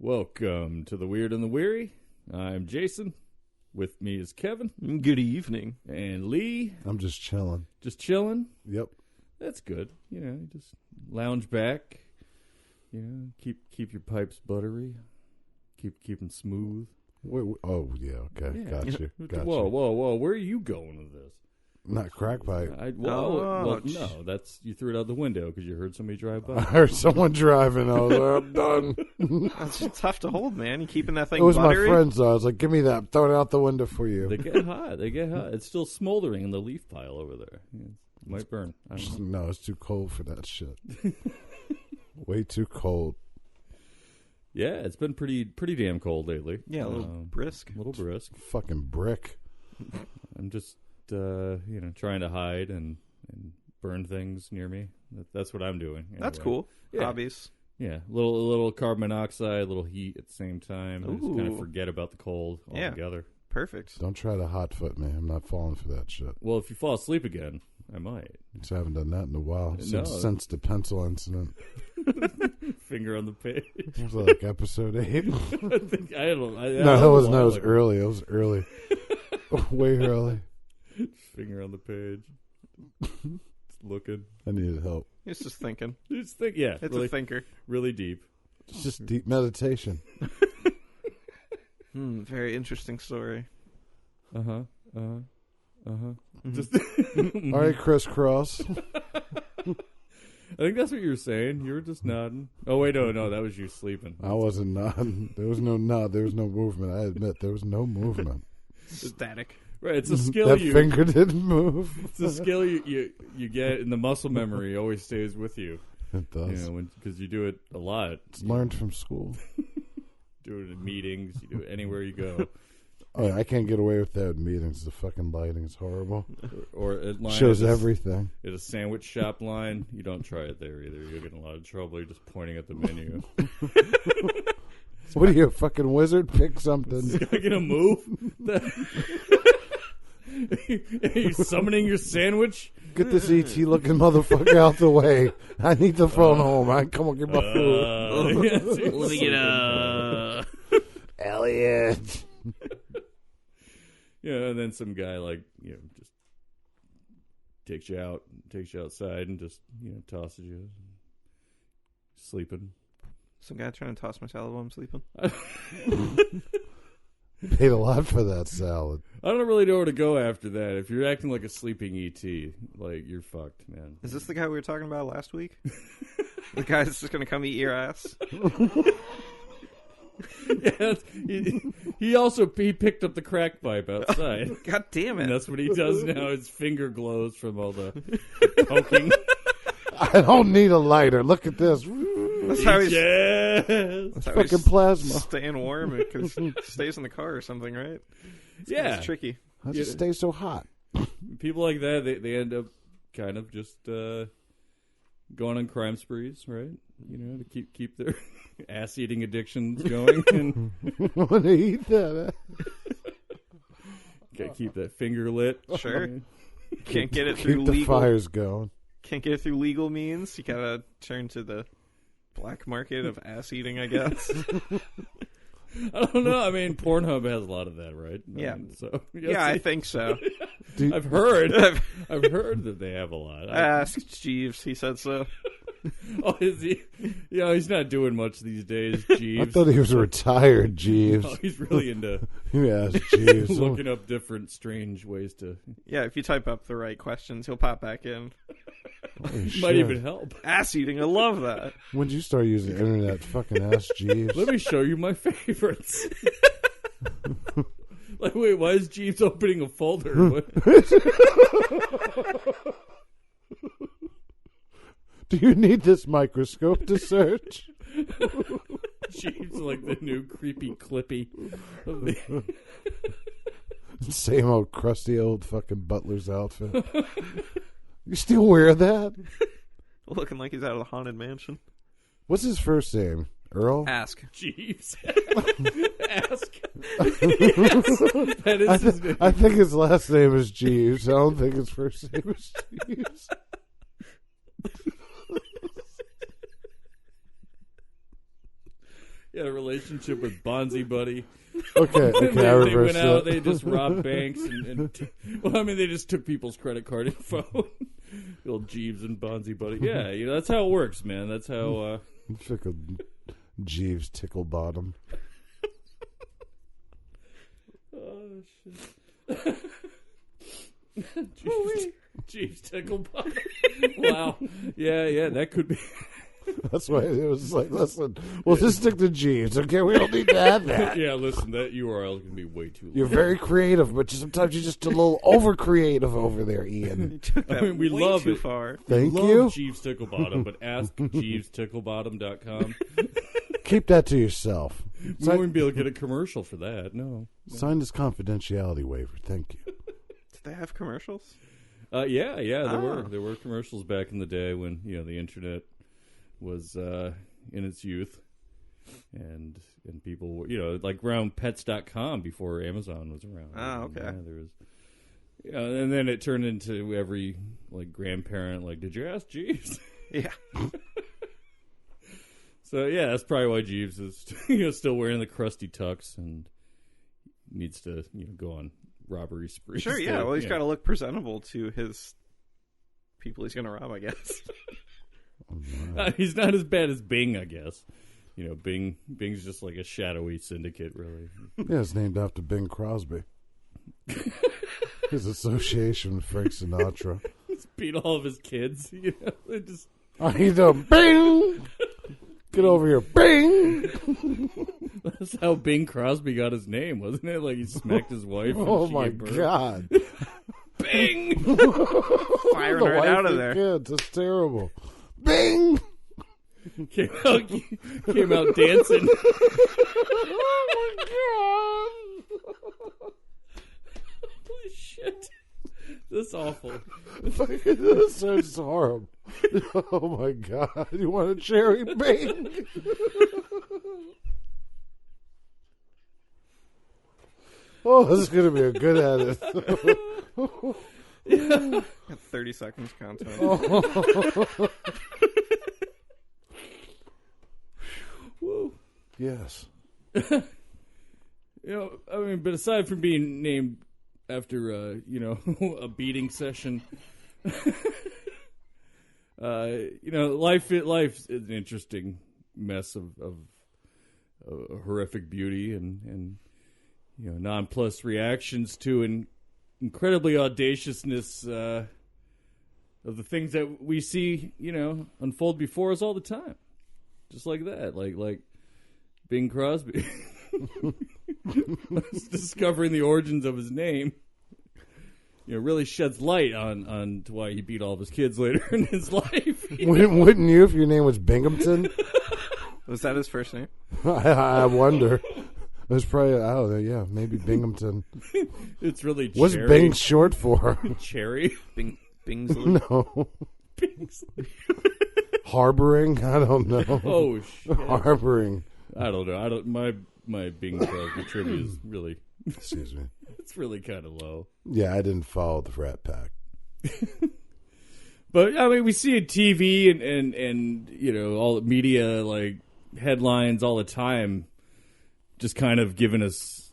Welcome to the Weird and the Weary. I'm Jason. With me is Kevin. Good evening. And Lee. I'm just chilling. Just chilling? Yep. That's good. Just lounge back. Keep your pipes buttery. Keep them smooth. Wait, oh, yeah, okay. Yeah. Got you. Whoa. Where are you going with this? Not crack pipe. No, you threw it out the window because you heard somebody drive by. I heard someone driving. I was like, I'm done. That's tough to hold, man. You keeping that thing It was buttery? my friends, though. I was like, give me that. Throw it out the window for you. They get hot. It's still smoldering in the leaf pile over there. It might burn. I don't know. No, it's too cold for that shit. Way too cold. Yeah, it's been pretty damn cold lately. Yeah, a little brisk. A little brisk. Fucking brick. I'm just, trying to hide and burn things near me. That's what I'm doing. Anyway. That's cool. Yeah. Hobbies. Yeah, a little carbon monoxide, a little heat at the same time. I just kind of Ooh. forget about the cold altogether. Perfect. Don't try to hot foot me. I'm not falling for that shit. Well, if you fall asleep again, I might. Just haven't done that in a while. No. Since the pencil incident. Finger on the page. It was like episode 8. I don't know. No, it wasn't. It was early. It was early. Way early. Finger on the page. Just looking. I needed help. He's just thinking. Just think, yeah. It's really, a thinker. really deep. It's just deep meditation. Very interesting story. Mm-hmm. Just All right, crisscross. I think that's what you were saying. You were just nodding. Oh, wait, no, that was you sleeping. I wasn't nodding. There was no nod. There was no movement. I admit, there was no movement. Static. Right, it's a skill That finger didn't move. It's a skill you get, and the muscle memory always stays with you. It does. Because you do it a lot. It's learned from school. Do it in meetings. You do it anywhere you go. Oh, I can't get away with that in meetings. The fucking lighting is horrible. Or at line Shows at a, everything. At a sandwich shop line, you don't try it there either. You'll get in a lot of trouble. You're just pointing at the menu. What are you, a fucking wizard? Pick something. Is this guy gonna move? Are you summoning your sandwich? Get this ET looking motherfucker out the way. I need the phone home. Come on, get my food. Let me get Elliot. And then some guy just takes you outside and just tosses you, sleeping. Some guy trying to toss my salad while I'm sleeping. Paid a lot for that salad. I don't really know where to go after that. If you're acting like a sleeping ET, you're fucked, man. Is this the guy we were talking about last week? The guy that's just going to come eat your ass? Yeah, he picked up the crack pipe outside. God damn it. And that's what he does now. His finger glows from all the poking. I don't need a lighter. Look at this. That's how he's, Yes. Fucking plasma. Staying warm because he stays in the car or something, right? It's tricky. How does it stay so hot? People like that, they end up kind of just going on crime sprees, right? To keep their ass-eating addictions going. And I want to eat that. gotta keep that finger lit. Sure. Can't get it through Keep the legal. fires going. Can't get it through legal means. You gotta turn to the black market of ass eating, I guess. I don't know. I mean, Pornhub has a lot of that, right? Yeah. Yeah, I think so. I've heard that they have a lot. Ask Jeeves. He said so. Oh, is he? He's not doing much these days, Jeeves. I thought he was retired, Jeeves. No, he's really into Yes, Jeeves. looking up different strange ways to... Yeah, if you type up the right questions, he'll pop back in. Might even help. Ass eating, I love that. When did you start using the internet? Fucking ass Jeeves. Let me show you my favorites. Wait, why is Jeeves opening a folder? Do you need this microscope to search? Jeeves like the new creepy Clippy. Same old crusty old fucking butler's outfit. You still wear that? Looking like he's out of the haunted mansion. What's his first name? Earl? Ask. Jeeves. Ask. That is his name. I think his last name is Jeeves. I don't think his first name is Jeeves. Yeah, a relationship with Bonzi Buddy. Okay, they I reversed went out. that. They just robbed banks they just took people's credit card info. The old Jeeves and Bonzi Buddy. Yeah, that's how it works, man. That's how. Took a Jeeves tickle bottom. Oh shit. Jeeves tickle bottom. Wow. Yeah, that could be. That's why it was like, listen, we'll just stick to Jeeves, okay? We don't need to have that. Yeah, listen, that URL is going to be way too long. You're very creative, but sometimes you're just a little over creative over there, Ian. We love too it. Far. Thank love you. Jeeves Ticklebottom, but ask JeevesTicklebottom.com. Keep that to yourself. We wouldn't be able to get a commercial for that. No. Sign this confidentiality waiver. Thank you. Did they have commercials? Yeah, there were commercials back in the day when the internet was in its youth, and people were like around pets.com before Amazon was around. Oh, okay. Yeah, there was, and then it turned into every like grandparent like, did you ask Jeeves? Yeah. So yeah, that's probably why Jeeves is still wearing the crusty tux and needs to go on robbery sprees. Sure, yeah. Well, he's got to look presentable to his people he's going to rob, I guess. He's not as bad as Bing, I guess. Bing's just like a shadowy syndicate, really. Yeah, it's named after Bing Crosby. His association with Frank Sinatra. He's beat all of his kids. They just. He's a Bing. Get over here, Bing. That's how Bing Crosby got his name, wasn't it? Like he smacked his wife. Oh and my God! Bing! Firing right out of there. Kids, it's terrible. Bing! Came out dancing. Oh my God! Holy shit! That's awful. This sounds horrible. Oh my God! You want a cherry, Bing? Oh, this is going to be a good edit. Yeah. 30 seconds content. Whoa. Yes. But aside from being named after, a beating session, life is an interesting mess of horrific beauty and nonplussed reactions to an incredibly audaciousness of the things that we see, unfold before us all the time. Just like that, like Bing Crosby. Discovering the origins of his name, really sheds light on to why he beat all of his kids later in his life. Wouldn't you if your name was Binghamton? Was that his first name? I wonder. It was probably, I don't know, yeah, maybe Binghamton. It's really Cherry. What's Bing short for? Cherry? Bingsley? No. Bingsley. Harboring? I don't know. Oh, shit. Harboring. I don't know. My Bing Crosby trivia is really... Excuse me. It's really kind of low. Yeah, I didn't follow the Rat Pack. But, we see it TV and all the media, like, headlines all the time, just kind of giving us,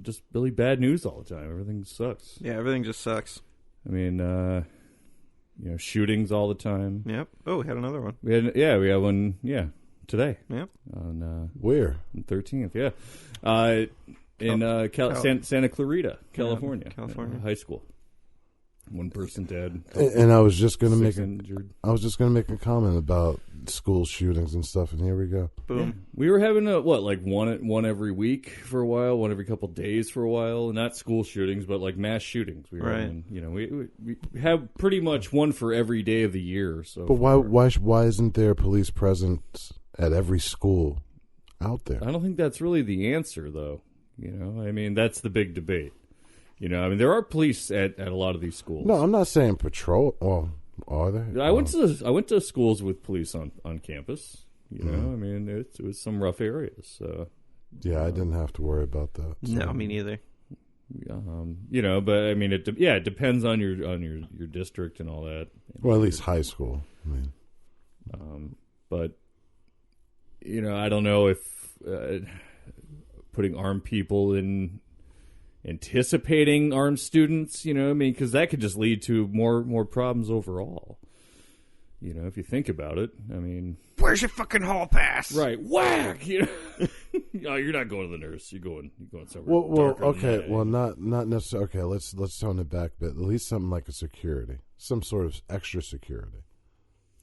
just really bad news all the time. Everything sucks. Yeah, everything just sucks. Shootings all the time. Yep. Oh, we had another one. We had one, today. Yep. On Where? 13th, yeah. In Santa Clarita, California. California. High school. One person dead. And I was just going to make injured. a comment about school shootings and stuff, and here we go. Boom. Yeah. We were having one every week for a while, one every couple days for a while. Not school shootings, but like mass shootings. We were having, we have pretty much one for every day of the year. So, but why isn't there police presence at every school out there? I don't think that's really the answer, though. That's the big debate. There are police at a lot of these schools. No, I'm not saying patrol. Well, are there? I went to schools with police on campus. It was some rough areas. So. Yeah, I didn't have to worry about that. So. No, me neither. But it depends on your district and all that. Well, at least high school. But I don't know if putting armed people in anticipating armed students, you know, I mean, because that could just lead to more problems overall. You know, if you think about it, I mean, where's your fucking hall pass? Right, whack. You know, no, you're not going to the nurse. You're going somewhere. Well, darker okay. than that. Well, not necessarily. Okay, let's tone it back a bit. At least something like a security, some sort of extra security.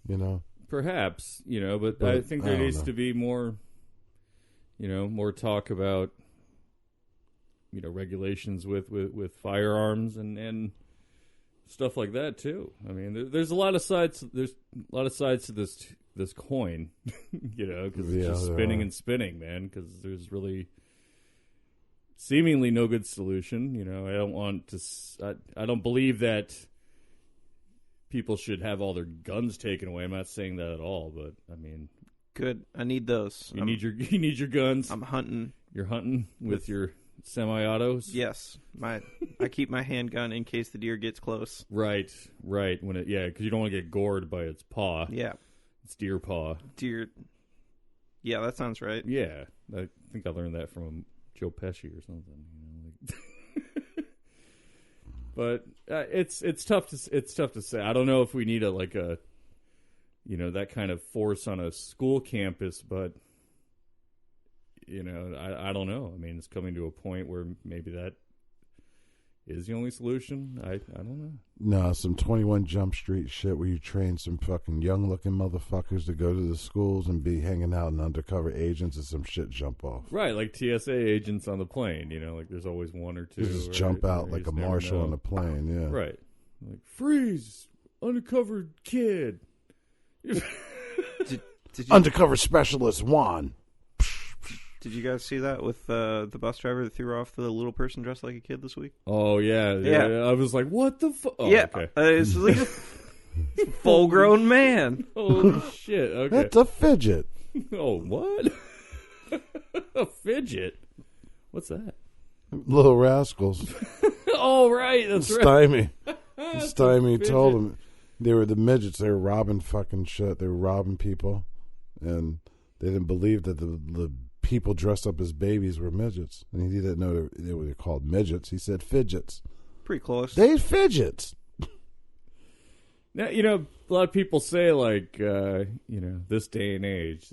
You know, perhaps, you know, but But I think I there don't needs know. to be more, you know, more talk about, you know, regulations with firearms and stuff like that too. I mean, there's a lot of sides. There's a lot of sides to this coin, you know, because it's just spinning and spinning, man. Because there's really seemingly no good solution. You know, I don't want to. I don't believe that people should have all their guns taken away. I'm not saying that at all, but I mean, Good. I need those. you need your guns. I'm hunting. You're hunting with your semi-autos. Yes. I keep my handgun in case the deer gets close. Right. When because you don't want to get gored by its paw. Yeah. It's deer paw. Deer. Yeah, that sounds right. Yeah, I think I learned that from Joe Pesci or something. You know, but it's tough to say. I don't know if we need a you know, that kind of force on a school campus, but you know, I don't know. I mean, it's coming to a point where maybe that is the only solution. I don't know. no, some 21 Jump Street shit where you train some fucking young-looking motherfuckers to go to the schools and be hanging out and undercover agents and some shit jump off. Right, like TSA agents on the plane. You know, like there's always one or two. You just right? jump out You like a just never marshal know. on a plane, yeah. Right, like freeze, undercover kid. Did you, Undercover specialist Juan. did you guys see that with the bus driver that threw off the little person dressed like a kid this week? Oh yeah. I was like, what the fuck? Oh, yeah. Okay. It's like a full-grown man. Holy shit. Okay. That's a fidget. Oh, what? A fidget? What's that? Little rascals. Oh, right. That's right. Stymie. That's Stymie a fidget. told them they were the midgets. They were robbing fucking shit. They were robbing people. And they didn't believe that the people dressed up as babies were midgets. And he didn't know they were called midgets. He said fidgets. Pretty close. They fidgets. Now, you know, a lot of people say like, you know, this day and age,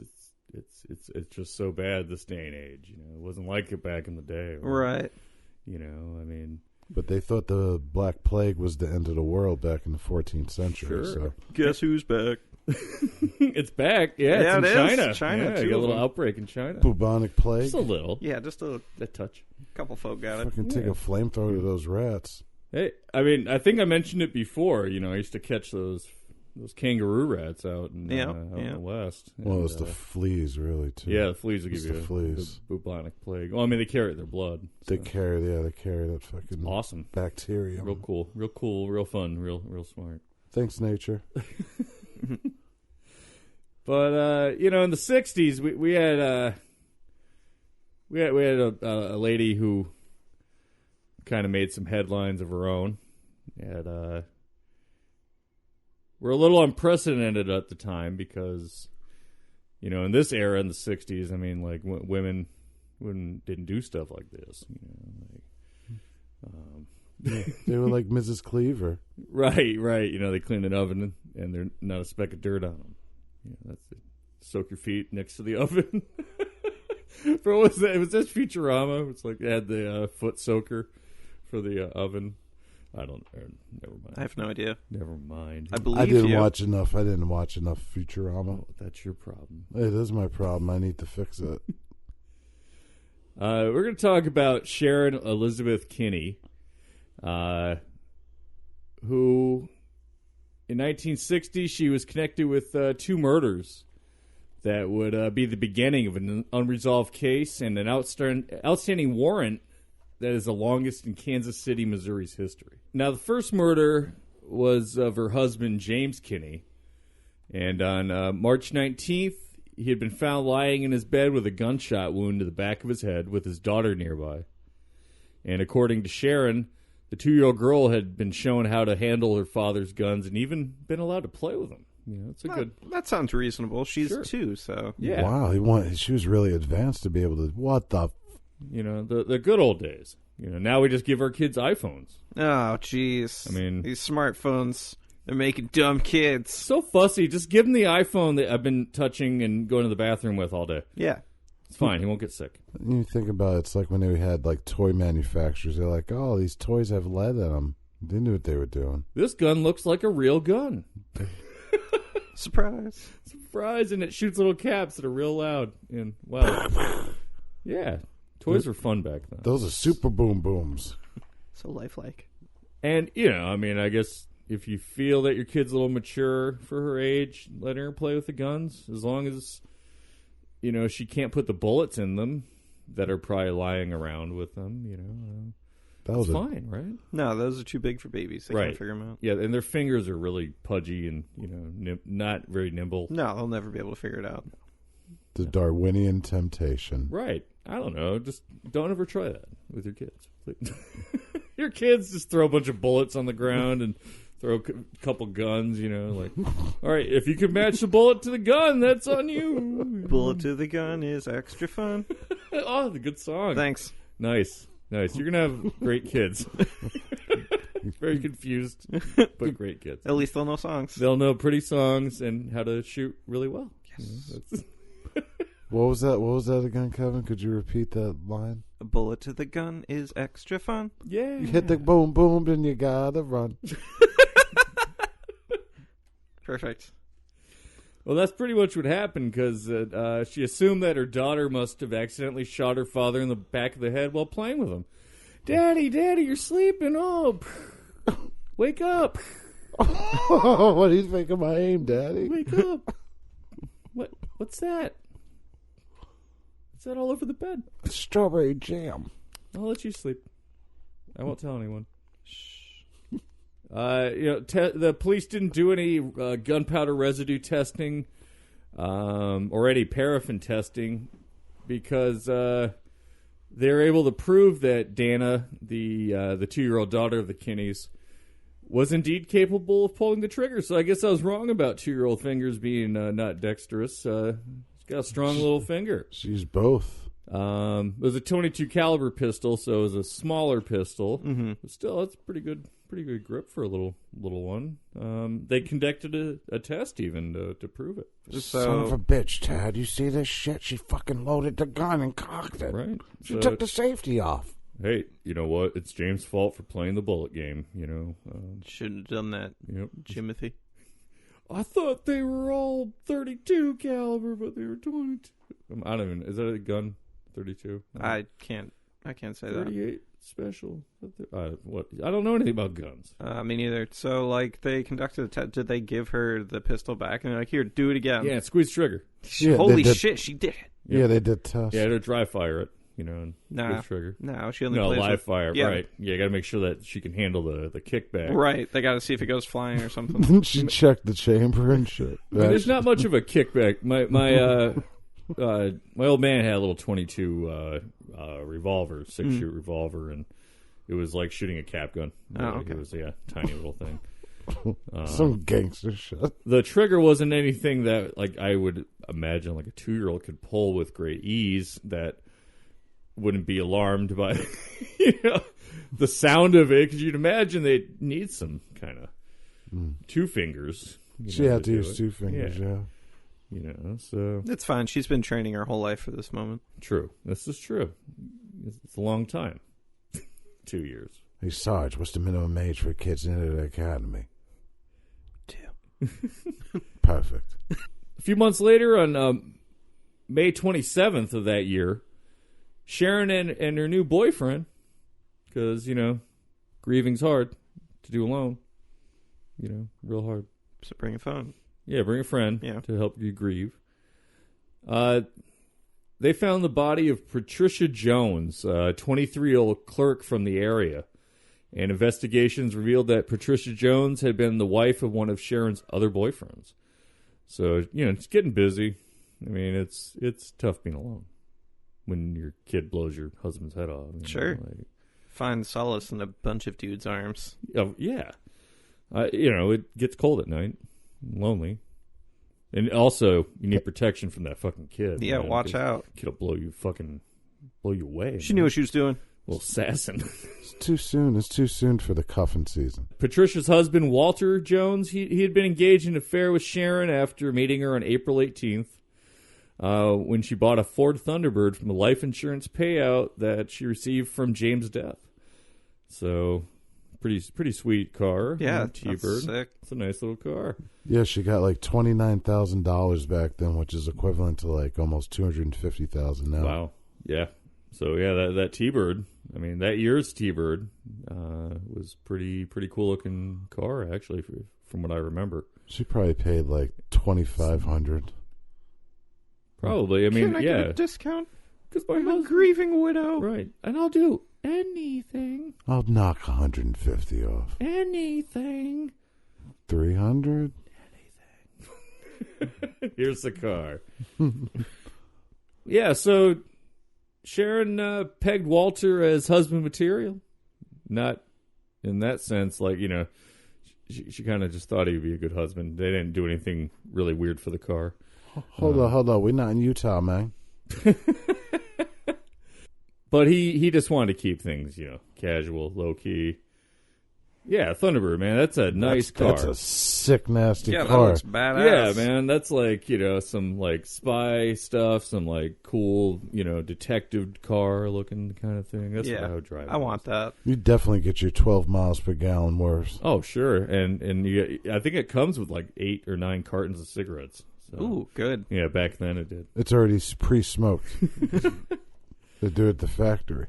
it's just so bad this day and age. You know, it wasn't like it back in the day. Or, Right. You know, I mean, But they thought the Black Plague was the end of the world back in the 14th century. Sure. So. Guess who's back? it's back. Yeah, Yeah, it's it in is. China. China, Yeah, two you got a of little them. outbreak in China. Bubonic plague. Just a little. Yeah, just a touch. couple folk got it. Fucking take a flamethrower to those rats. Hey, I mean, I think I mentioned it before. You know, I used to catch those kangaroo rats out in the west. Well, And, it's the fleas, really, too. yeah, the fleas will It's give the you fleas. the bubonic plague. Well, I mean, they carry it in their blood. They so. carry that fucking Awesome. bacteria. Real cool, real fun, real smart. Thanks, nature. But you know, in the '60s, we had a lady who kind of made some headlines of her own. And we're a little unprecedented at the time because, you know, in this era in the '60s, I mean, like women didn't do stuff like this. You know, like, They were like Mrs. Cleaver. right. You know, they clean an oven and there's not a speck of dirt on them. Yeah, that's it. Soak your feet next to the oven. For what was that? Was this Futurama? It's like they had the foot soaker for the oven. Never mind. I have no idea. Never mind. I believe I didn't you. watch enough. I didn't watch enough Futurama. Oh, that's your problem. It is my problem. I need to fix it. We're going to talk about Sharon Elizabeth Kinne, who in 1960 she was connected with two murders that would be the beginning of an unresolved case and an outstanding warrant that is the longest in Kansas City, Missouri's history. Now, the first murder was of her husband, James Kinne, and on March 19th, he had been found lying in his bed with a gunshot wound to the back of his head with his daughter nearby. And according to Sharon, the 2-year-old girl had been shown how to handle her father's guns and even been allowed to play with them. it's a good. That sounds reasonable. She's Sure. 2, so Yeah, Wow, she was really advanced to be able to. What the? the good old days. Now we just give our kids iPhones. Oh, jeez. I mean, these smartphones, they're making dumb kids. So fussy. Just give him the iPhone that I've been touching and going to the bathroom with all day. Yeah. It's fine. He won't get sick. You think about it, it's like when they had like toy manufacturers. They're like, oh, these toys have lead in them. They knew what they were doing. This gun looks like a real gun. Surprise. Surprise, and it shoots little caps that are real loud. And, wow. Yeah. Toys were fun back then. Those are super boom booms. So lifelike. And, I guess if you feel that your kid's a little mature for her age, let her play with the guns. As long as, she can't put the bullets in them that are probably lying around with them, That was fine, right? No, those are too big for babies. They Right. can't figure them out. Yeah, and their fingers are really pudgy and, not very nimble. No, they'll never be able to figure it out. the Darwinian temptation. Right. I don't know. Just don't ever try that with your kids. Your kids just throw a bunch of bullets on the ground and throw a couple guns, all right, if you can match the bullet to the gun, that's on you. Bullet to the gun is extra fun. Oh, the good song. Thanks. Nice. You're going to have great kids. Very confused, but great kids. At least they'll know songs. They'll know pretty songs and how to shoot really well. Yes. What was that again, Kevin? Could you repeat that line? A bullet to the gun is extra fun. Yeah. You hit the boom boom, then you gotta run. Perfect. Well, that's pretty much what happened because she assumed that her daughter must have accidentally shot her father in the back of the head while playing with him. Daddy, you're sleeping. Oh, wake up. What do you think of my aim, Daddy? Wake up. What's that? Is that all over the bed? Strawberry jam. I'll let you sleep. I won't tell anyone. The police didn't do any gunpowder residue testing or any paraffin testing because they're able to prove that Dana, the 2-year-old daughter of the Kinnes, was indeed capable of pulling the trigger. So I guess I was wrong about 2-year-old fingers being not dexterous. She's got a strong little finger. She's both. It was a .22 caliber pistol, so it was a smaller pistol. Mm-hmm. But still, that's pretty good grip for a little one. They conducted a test even to prove it. Son of a bitch, Tad. You see this shit? She fucking loaded the gun and cocked it. Right. She took the safety off. Hey, you know what? It's James' fault for playing the bullet game, Shouldn't have done that, Yep. Jimothy. I thought they were all .32 caliber, but they were .22. I don't even... Is that a gun? .32? No. I can't say that. .38 special. What? I don't know anything about guns. Me neither. So, they conducted a test. Did they give her the pistol back? And they're like, here, do it again. Yeah, squeeze trigger. Yeah, Holy shit, she did it. Yeah, they did tests. Yeah, to dry fire it, and Nah. squeeze trigger. No, she only No, plays live with- fire, Yeah. right. Yeah, you got to make sure that she can handle the kickback. Right. They got to see if it goes flying or something. Then she checked the chamber and shit. I mean, there's not much of a kickback. My old man had a little .22 revolver, 6-shoot revolver, and it was like shooting a cap gun. Oh, okay. It was tiny little thing. Some gangster shit. The trigger wasn't anything that I would imagine a 2-year-old could pull with great ease. That wouldn't be alarmed by the sound of it, because you'd imagine they need some kind of 2 fingers. She had to do use it. 2 fingers, yeah. So It's fine. She's been training her whole life for this moment. true. This is true. It's a long time. 2 years. Hey, Sarge, what's the minimum age for kids into the academy? 2. Perfect. A few months later, on May 27th of that year, Sharon and her new boyfriend, because, grieving's hard to do alone. Real hard. So bring a phone. Yeah, bring a friend Yeah. to help you grieve. They found the body of Patricia Jones, a 23-year-old clerk from the area. And investigations revealed that Patricia Jones had been the wife of one of Sharon's other boyfriends. So, it's getting busy. I mean, it's tough being alone when your kid blows your husband's head off. Sure. Find solace in a bunch of dudes' arms. Yeah. It gets cold at night. Lonely. And also, you need protection from that fucking kid. Yeah, man, watch out. Kid'll blow you away. She knew what she was doing. Little assassin. It's too soon. It's too soon for the cuffing season. Patricia's husband, Walter Jones, he had been engaged in an affair with Sharon after meeting her on April 18th when she bought a Ford Thunderbird from a life insurance payout that she received from James' death. So, pretty sweet car. Yeah, T-Bird. that's sick. It's a nice little car. Yeah, she got like $29,000 back then, which is equivalent to like almost $250,000 now. Wow. Yeah. So, yeah, that T-Bird, I mean, that year's T-Bird was pretty cool looking car, actually, from what I remember. She probably paid like $2,500. Probably. I mean, Can I yeah. get a discount? Because my I'm a husband... grieving widow. Right. And I'll do anything. I'll knock $150 off. Anything. $300? Here's the car. Yeah, so Sharon pegged Walter as husband material. Not in that sense, like, you know, she kind of just thought he'd be a good husband. They didn't do anything really weird for the car. Hold on. We're not in Utah, man. But he just wanted to keep things, you know, casual, low-key. Yeah, Thunderbird, man, that's a nice car. That's a sick, nasty Yeah, that car. looks badass. Yeah, man, that's like, you know, some like spy stuff, some like cool, you know, detective car looking kind of thing. That's what I would drive. I want that. You definitely get your 12 miles per gallon worse. Oh, sure, and you get, I think it comes with like 8 or 9 cartons of cigarettes. So, Ooh, good. yeah, back then it did. It's already pre-smoked. They do it at the factory.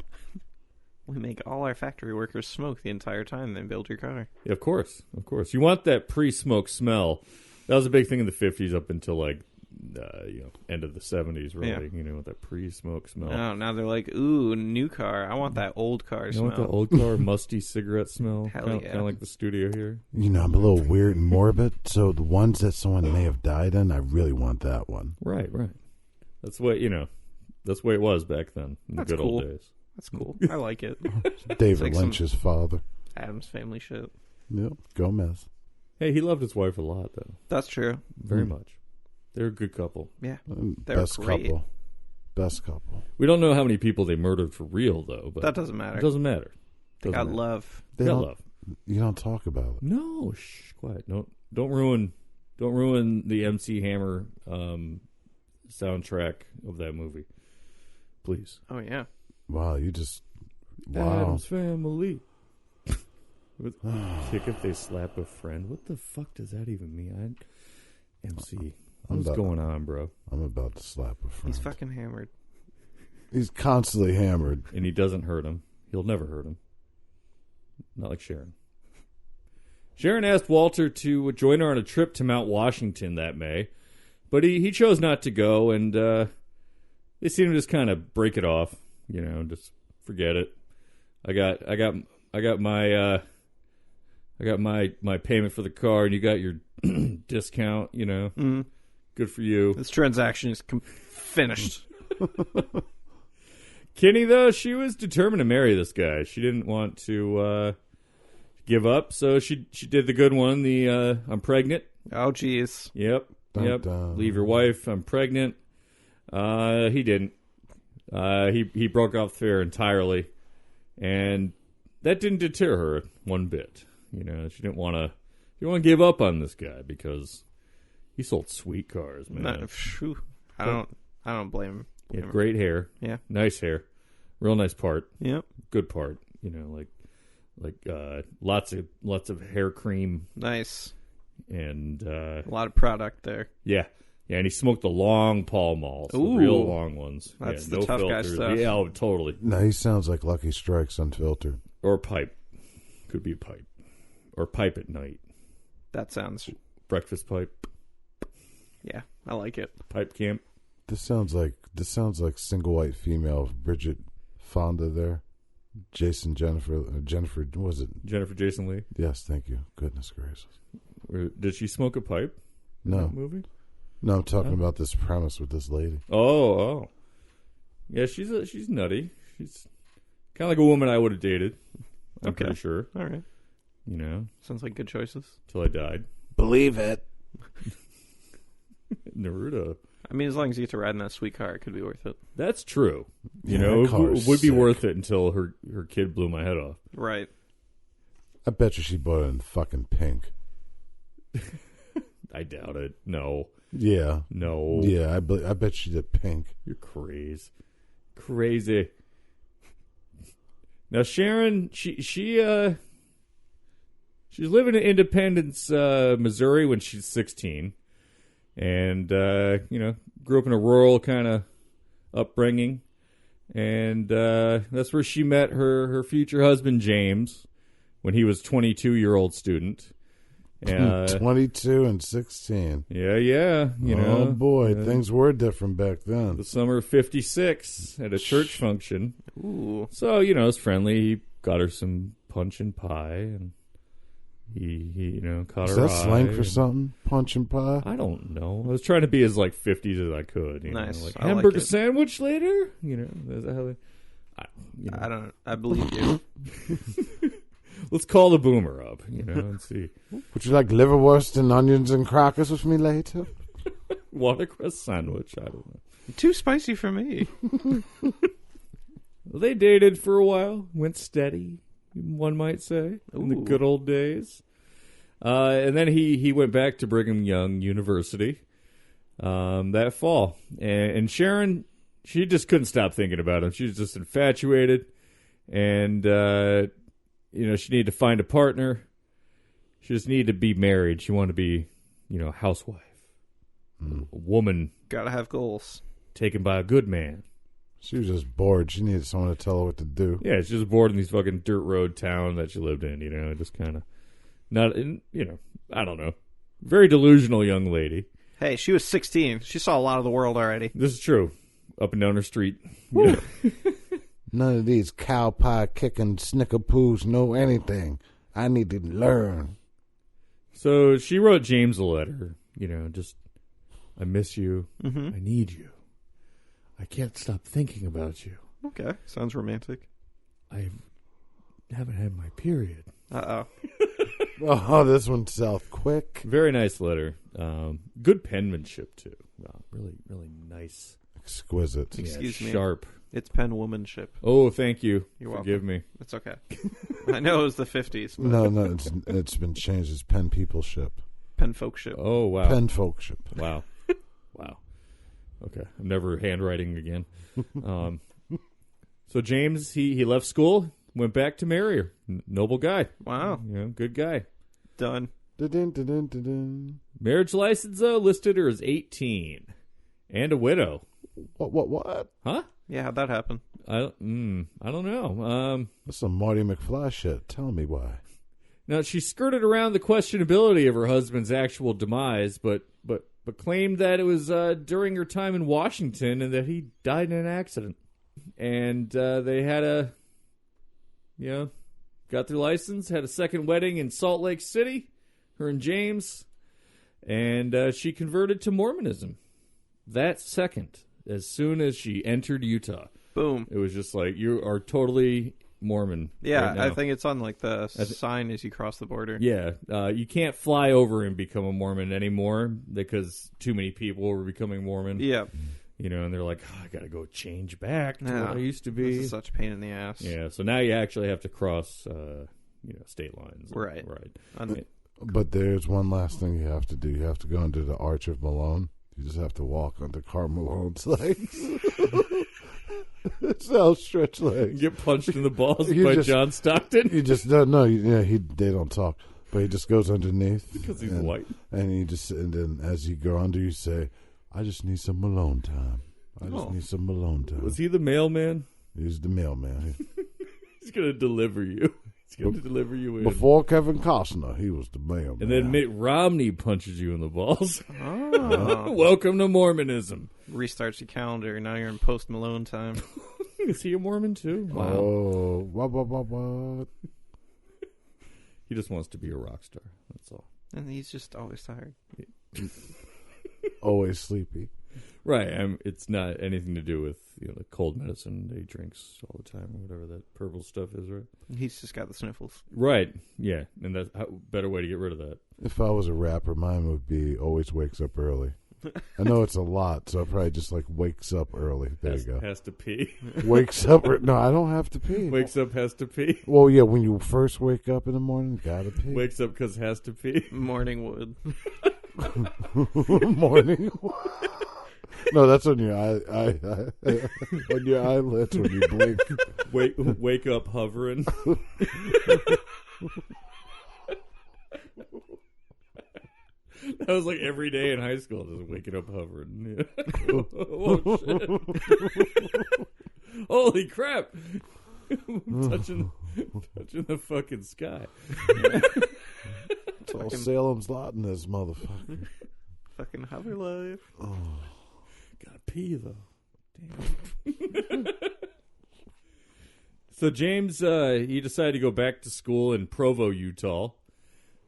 We make all our factory workers smoke the entire time they build your car. Yeah, of course. You want that pre-smoke smell. That was a big thing in the 50s up until like, you know, end of the 70s, really. Yeah. You know, that pre-smoke smell. Oh, now they're like, ooh, new car. I want that old car smell. You want the old car musty cigarette smell? Hell kind yeah. of like the studio here. You know, I'm a little weird and morbid, so the ones that someone may have died in, I really want that one. Right. That's what, you know, that's the way it was back then in the good old days. That's cool. I like it. David like Lynch's father. Adam's Family shit. Yep, Gomez. Hey, he loved his wife a lot, though. That's true. Very much. They're a good couple. Yeah. They're great. Best couple. We don't know how many people they murdered for real, though. But that doesn't matter. It doesn't matter. They got love. They got love. You don't talk about it. No, shh, quiet. Don't ruin the MC Hammer soundtrack of that movie, please. Oh yeah. Wow, you just Adam's Family. Kick if they slap a friend. What the fuck does that even mean? MC, what's going on, bro? I'm about to slap a friend. He's fucking hammered. He's constantly hammered, and he doesn't hurt him. He'll never hurt him. Not like Sharon. Sharon asked Walter to join her on a trip to Mount Washington that May, but he chose not to go, and they seemed to just kind of break it off. You know, just forget it. I got my payment for the car, and you got your discount. You know, Good for you. This transaction is finished. Kinne, though, she was determined to marry this guy. She didn't want to give up, so she did the good one. The I'm pregnant. Oh, jeez. Yep. Leave your wife. I'm pregnant. He didn't. He broke off the affair entirely, and that didn't deter her one bit. You know, she didn't want to give up on this guy because he sold sweet cars, man. I don't blame him. He had great hair. Yeah, nice hair, real nice part. Yep, good part. You know, like lots of hair cream. Nice, and a lot of product there. Yeah. Yeah, and he smoked the long Pall Malls, the real long ones. That's the no tough filters. guy stuff. Yeah, oh, totally. No, he sounds like Lucky Strikes unfiltered. Or pipe. Could be pipe. Or pipe at night. That sounds... Breakfast pipe. Yeah, I like it. Pipe camp. This sounds like single white female Bridget Fonda there. Jennifer, what was it? Jennifer Jason Leigh? Yes, thank you. Goodness gracious. Did she smoke a pipe? No. In that movie? No, I'm talking about this premise with this lady. Oh. Yeah, she's nutty. She's kind of like a woman I would have dated. I'm pretty sure. All right. You know. Sounds like good choices. Till I died. Believe it. Naruto. I mean, as long as you get to ride in that sweet car, it could be worth it. That's true. You Yeah, know, that car it is would be sick. worth it until her kid blew my head off. Right. I bet you she bought it in fucking pink. I doubt it. No. Yeah. No. Yeah, I bet she did pink. You're crazy. Crazy. Now Sharon, she's living in Independence, Missouri when she's 16. And grew up in a rural kind of upbringing. And that's where she met her future husband James when he was 22-year-old student. 22 and 16. Yeah. You know. Oh, boy. Things were different back then. The summer of 56 at a church function. Ooh. So, you know, it's friendly. He got her some punch and pie, and he caught Is her that eye. slang for something? Punch and pie? I don't know. I was trying to be as, 50s as I could. You Nice. know, like, I like hamburger it. sandwich later? You know, is that how they... I don't. I believe you. Let's call the boomer up, and see. Would you like liverwurst and onions and crackers with me later? Watercress sandwich, I don't know. Too spicy for me. Well, they dated for a while, went steady, one might say, in the Ooh. good old days. And then he went back to Brigham Young University that fall. And Sharon, she just couldn't stop thinking about him. She was just infatuated. And, she needed to find a partner. She just needed to be married. She wanted to be, a housewife. A woman Gotta have goals. taken by a good man. She was just bored. She needed someone to tell her what to do. Yeah, she's just bored in these fucking dirt road town that she lived in, just kind of not, I don't know. Very delusional young lady. Hey, she was 16. She saw a lot of the world already. This is true. Up and down her street. None of these cow pie kicking snicker poos know anything. I need to learn. So she wrote James a letter, just, I miss you. Mm-hmm. I need you. I can't stop thinking about you. Okay, sounds romantic. I haven't had my period. Uh-oh. Oh, this went south quick. Very nice letter. Good penmanship, too. Wow, really, really nice. Exquisite. Yeah, Excuse me. sharp. It's penwomanship. Oh, thank you. You're Forgive me. It's okay. I know it was the 50s. But No, it's been changed. It's pen peopleship. penfolkship. Oh, wow. Pen folkship. Wow. Wow. Okay. I'm never handwriting again. So James, he left school, went back to marry her. Noble guy. Wow. Good guy. Done. Dun-dun-dun-dun-dun. Marriage license, though, listed her as 18. And a widow. What? Huh? Yeah, how'd that happen? I don't know. That's some Marty McFly shit. Tell me why. Now, she skirted around the questionability of her husband's actual demise, but claimed that it was during her time in Washington and that he died in an accident. And they had got their license, had a second wedding in Salt Lake City, her and James, and she converted to Mormonism that second, as soon as she entered Utah. Boom. It was just like, you are totally Mormon. Yeah, right now. I think it's on like the sign as you cross the border. Yeah, you can't fly over and become a Mormon anymore because too many people were becoming Mormon. Yeah. And they're like, I got to go change back to Yeah. what I used to be. This is such a pain in the ass. Yeah, so now you actually have to cross, state lines. Right. Right. But there's one last thing you have to do. You have to go under the Arch of Malone. You just have to walk under Karl Malone's legs. It's outstretched legs. Get punched in the balls You by just- John Stockton You just don't know. They don't talk, but he just goes underneath because he's and, white. and then as you go under, you say, "I just need some Malone time. I just Oh. need some Malone time." Was he the mailman? He's the mailman. He's going to deliver you. He's going to deliver you in. Before Kevin Costner, he was the mailman. And then Mitt Romney punches you in the balls. Oh. Welcome to Mormonism. Restarts your calendar. Now you're in post Malone time. Is he a Mormon too? Wow. Oh, what? He just wants to be a rock star. That's all. And he's just always tired. Always sleepy. Right. It's not anything to do with the cold medicine that he drinks all the time or whatever that purple stuff is, right? He's just got the sniffles. Right. Yeah. And that's a better way to get rid of that. If I was a rapper, mine would be always wakes up early. I know it's a lot, so I probably just like wakes up early. There you go. Has to pee. Wakes up. No, I don't have to pee. Wakes up, has to pee. Well, yeah, when you first wake up in the morning, gotta pee. Wakes up because has to pee. Morning wood. Morning. No, that's on your on your eyelids when you blink. Wake up hovering. That was like every day in high school, just waking up hovering. Oh, shit. Holy crap. touching the fucking sky. It's all Salem's Lot in this motherfucker. Fucking hover life. Oh. Gotta pee, though. Damn. So James, he decided to go back to school in Provo, Utah,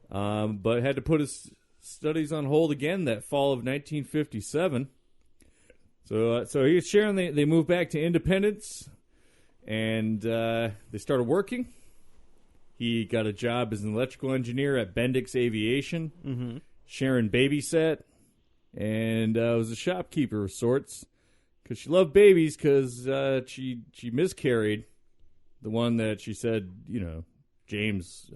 but had to put his studies on hold again that fall of 1957. So he and Sharon, they moved back to Independence, and they started working. He got a job as an electrical engineer at Bendix Aviation. Mm-hmm. Sharon babysat, and was a shopkeeper of sorts, because she loved babies, because she miscarried the one that she said, James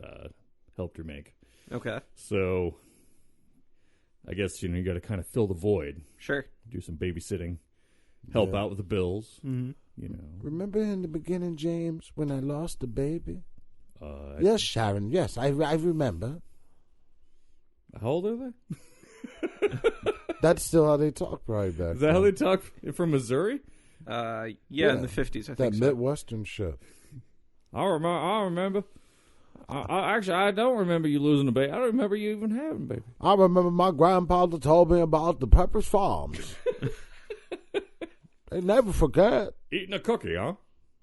helped her make. Okay. So I guess, you got to kind of fill the void. Sure. Do some babysitting. Help out with the bills. Mm-hmm. Remember in the beginning, James, when I lost the baby? Yes, Sharon. Yes, I remember. How old are they? That's still how they talk right back. Is that how they talk from Missouri? Yeah, in the 50s, I think. That Midwestern shit. I remember. I don't remember you losing a baby. I don't remember you even having a baby. I remember my grandpa told me about the Pepper's Farms. They never forget. Eating a cookie, huh?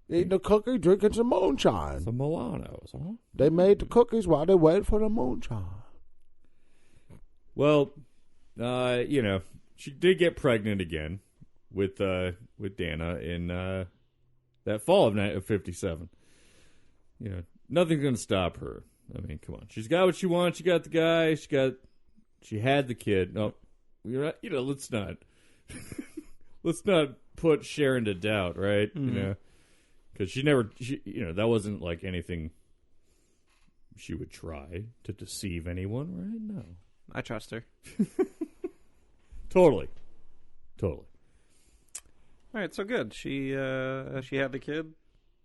Eating a cookie, drinking some moonshine. Some Milanos, huh? They made the cookies while they waited for the moonshine. Well, she did get pregnant again with Dana in that fall of 57. Nothing's going to stop her. I mean, come on. She's got what she wants. She got the guy. She had the kid. No, let's not put Sharon to doubt, right? Mm-hmm. Because that wasn't like anything she would try to deceive anyone, right? No. I trust her. Totally. All right, so good. She had the kid,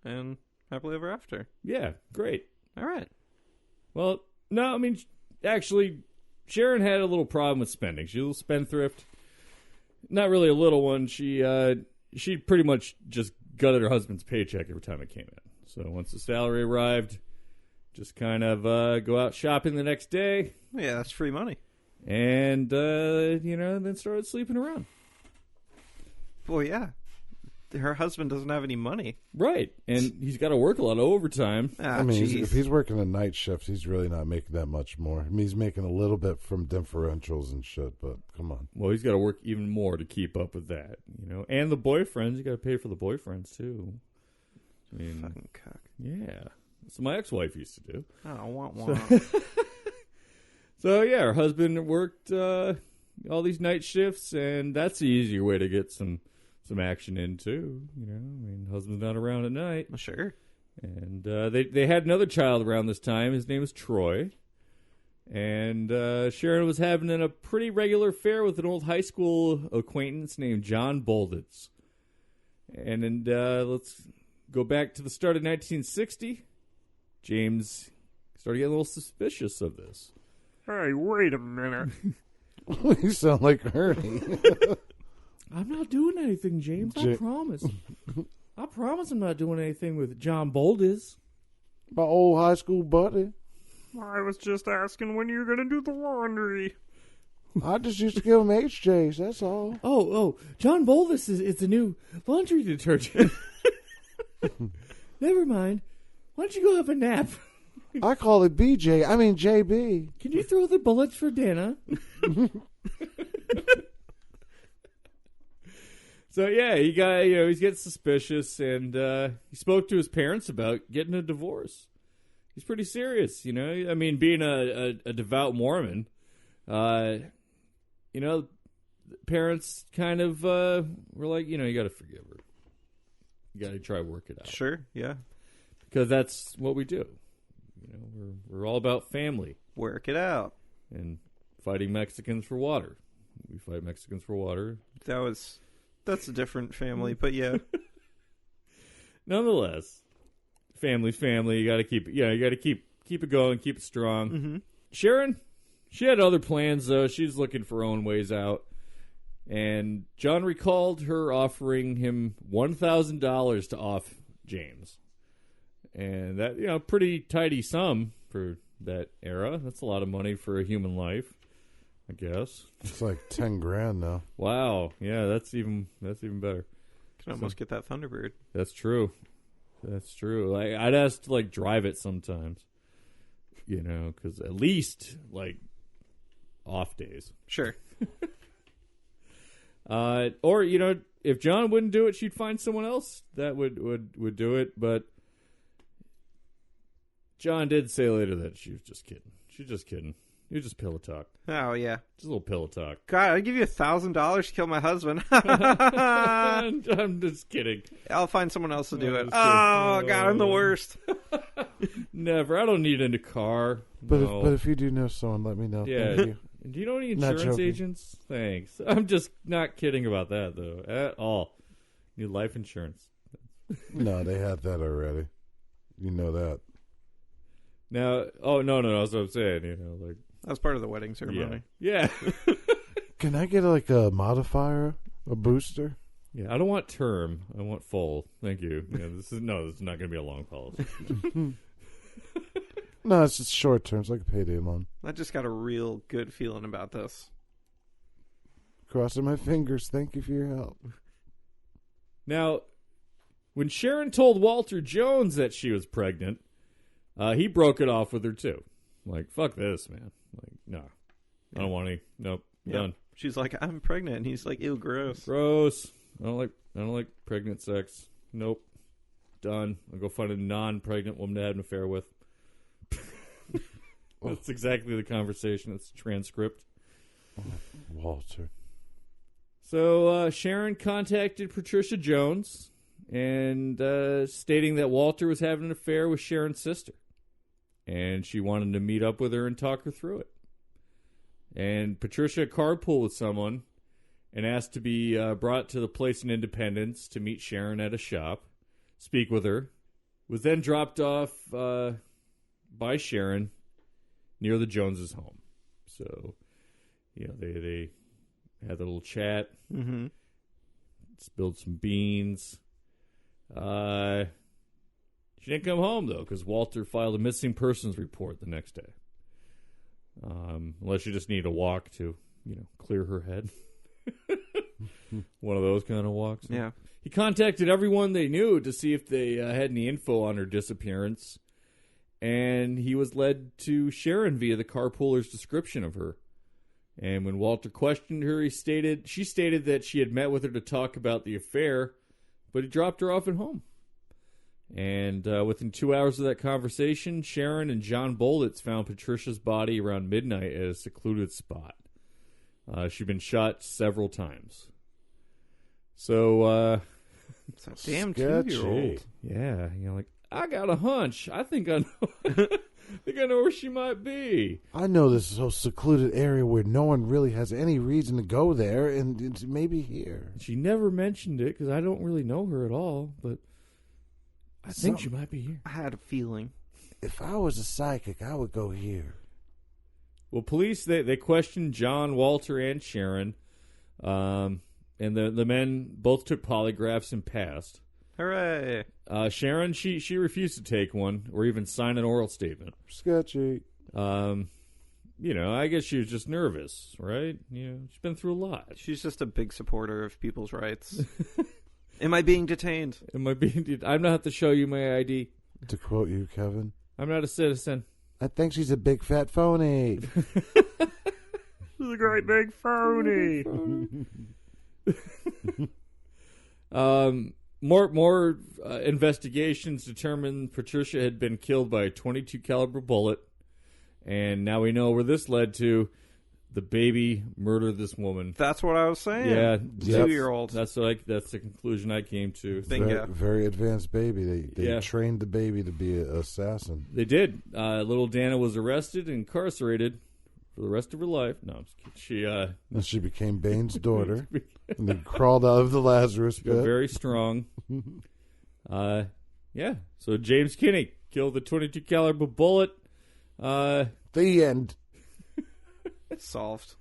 and happily ever after. Yeah, great. All right. Well, no, I mean, actually, Sharon had a little problem with spending. She's a little spendthrift. Not really a little one. She pretty much just gutted her husband's paycheck every time it came in. So once the salary arrived, just kind of go out shopping the next day. Yeah, that's free money. And, then started sleeping around. Well, yeah. Her husband doesn't have any money. Right. And he's got to work a lot of overtime. I mean, if he's working a night shift, he's really not making that much more. I mean, he's making a little bit from differentials and shit, but come on. Well, he's got to work even more to keep up with that, And the boyfriends, you got to pay for the boyfriends, too. I mean, fucking cock. Yeah. That's what my ex-wife used to do. I don't want one. So, yeah, her husband worked all these night shifts, and that's the easier way to get some action in, too. Husband's not around at night. Sure. And they had another child around this time. His name was Troy. And Sharon was having a pretty regular affair with an old high school acquaintance named John Bolditz. And let's go back to the start of 1960. James started getting a little suspicious of this. Hey, wait a minute. You sound like Ernie. I'm not doing anything, James. I promise. I promise I'm not doing anything with John Bolditz. My old high school buddy. I was just asking when you're going to do the laundry. I just used to give him HJs, that's all. Oh, John Bolditz is the new laundry detergent. Never mind. Why don't you go have a nap? I call it JB. Can you throw the bullets for Dana? So, yeah, he got, he's getting suspicious, and he spoke to his parents about getting a divorce. He's pretty serious, I mean, being a devout Mormon, parents kind of were like, you got to forgive her. You got to try to work it out. Sure, yeah. Because that's what we do. We're all about family. Work it out. And fighting Mexicans for water. We fight Mexicans for water. That's a different family, but yeah. Nonetheless, family's family. You got to keep it. Yeah, you got to keep it going, keep it strong. Mm-hmm. Sharon, she had other plans though. She's looking for her own ways out. And John recalled her offering him $1,000 to off James. And that, pretty tidy sum for that era. That's a lot of money for a human life, I guess. It's like $10,000 now. Wow. Yeah, that's even better. Can almost get that Thunderbird. That's true. I'd ask to drive it sometimes. Because at least off days. Sure. Or if John wouldn't do it, she'd find someone else that would do it. But John did say later that she was just kidding. She's just kidding. You're just pillow talk. Oh yeah, just a little pillow talk. God, I'd give you $1,000 to kill my husband. I'm just kidding. I'll find someone else to do it. Oh God, I'm the worst. Never. I don't need a car. But No. if you do know someone, let me know. Yeah. Thank you. Do you know any Not insurance joking. agents? Thanks. I'm just not kidding about that, though, at all. Need life insurance. No, they had that already. You know that. Now, no, that's what I'm saying, That's part of the wedding ceremony. Yeah. Can I get a modifier, a booster? Yeah, I don't want term. I want full. Thank you. Yeah, this is not going to be a long policy. No, it's just short term. It's like a payday loan. I just got a real good feeling about this. Crossing my fingers. Thank you for your help. Now, when Sharon told Walter Jones that she was pregnant, he broke it off with her too. Fuck this, man. No, I don't want any. Nope, done. She's like, I'm pregnant, and he's like, ew, gross. Gross. I don't like pregnant sex. Nope, done. I'll go find a non-pregnant woman to have an affair with. That's exactly the conversation. It's a transcript. Walter. So Sharon contacted Patricia Jones and stating that Walter was having an affair with Sharon's sister. And she wanted to meet up with her and talk her through it. And Patricia carpooled with someone and asked to be brought to the place in Independence to meet Sharon at a shop, speak with her. Was then dropped off by Sharon near the Joneses' home. So, they had a little chat, spilled some beans. She didn't come home, though, because Walter filed a missing persons report the next day. Unless you just need a walk to, clear her head. One of those kind of walks. Yeah. He contacted everyone they knew to see if they had any info on her disappearance. And he was led to Sharon via the carpooler's description of her. And when Walter questioned her, she stated that she had met with her to talk about the affair, but he dropped her off at home. And within 2 hours of that conversation, Sharon and John Bolitz found Patricia's body around midnight at a secluded spot. She'd been shot several times. So, it's a damn Sketchy. 2-year-old. yeah, I got a hunch. I think I know. I know where she might be. I know this is a secluded area where no one really has any reason to go there, and it's maybe here. She never mentioned it because I don't really know her at all, but I think she might be here. I had a feeling. If I was a psychic, I would go here. Well, police, they questioned John, Walter, and Sharon, and the men both took polygraphs and passed. Hooray. Sharon, she refused to take one or even sign an oral statement. Sketchy. I guess she was just nervous, right? She's been through a lot. She's just a big supporter of people's rights. Am I being detained? I'm not have to show you my ID. To quote you, Kevin, I'm not a citizen. I think she's a big fat phony. She's a great big phony. More investigations determined Patricia had been killed by a .22 caliber bullet, and now we know where this led to. the baby murdered this woman. That's what I was saying. Yeah. 2-year-old. That's the conclusion I came to. Bingo. Very advanced baby. They Yeah. trained the baby to be an assassin. They did. Little Dana was arrested and incarcerated for the rest of her life. No, I'm just kidding. And she became Bane's daughter. And then crawled out of the Lazarus She pit. got very strong. Yeah. So James Kinney killed the 22 caliber bullet. The end. Solved.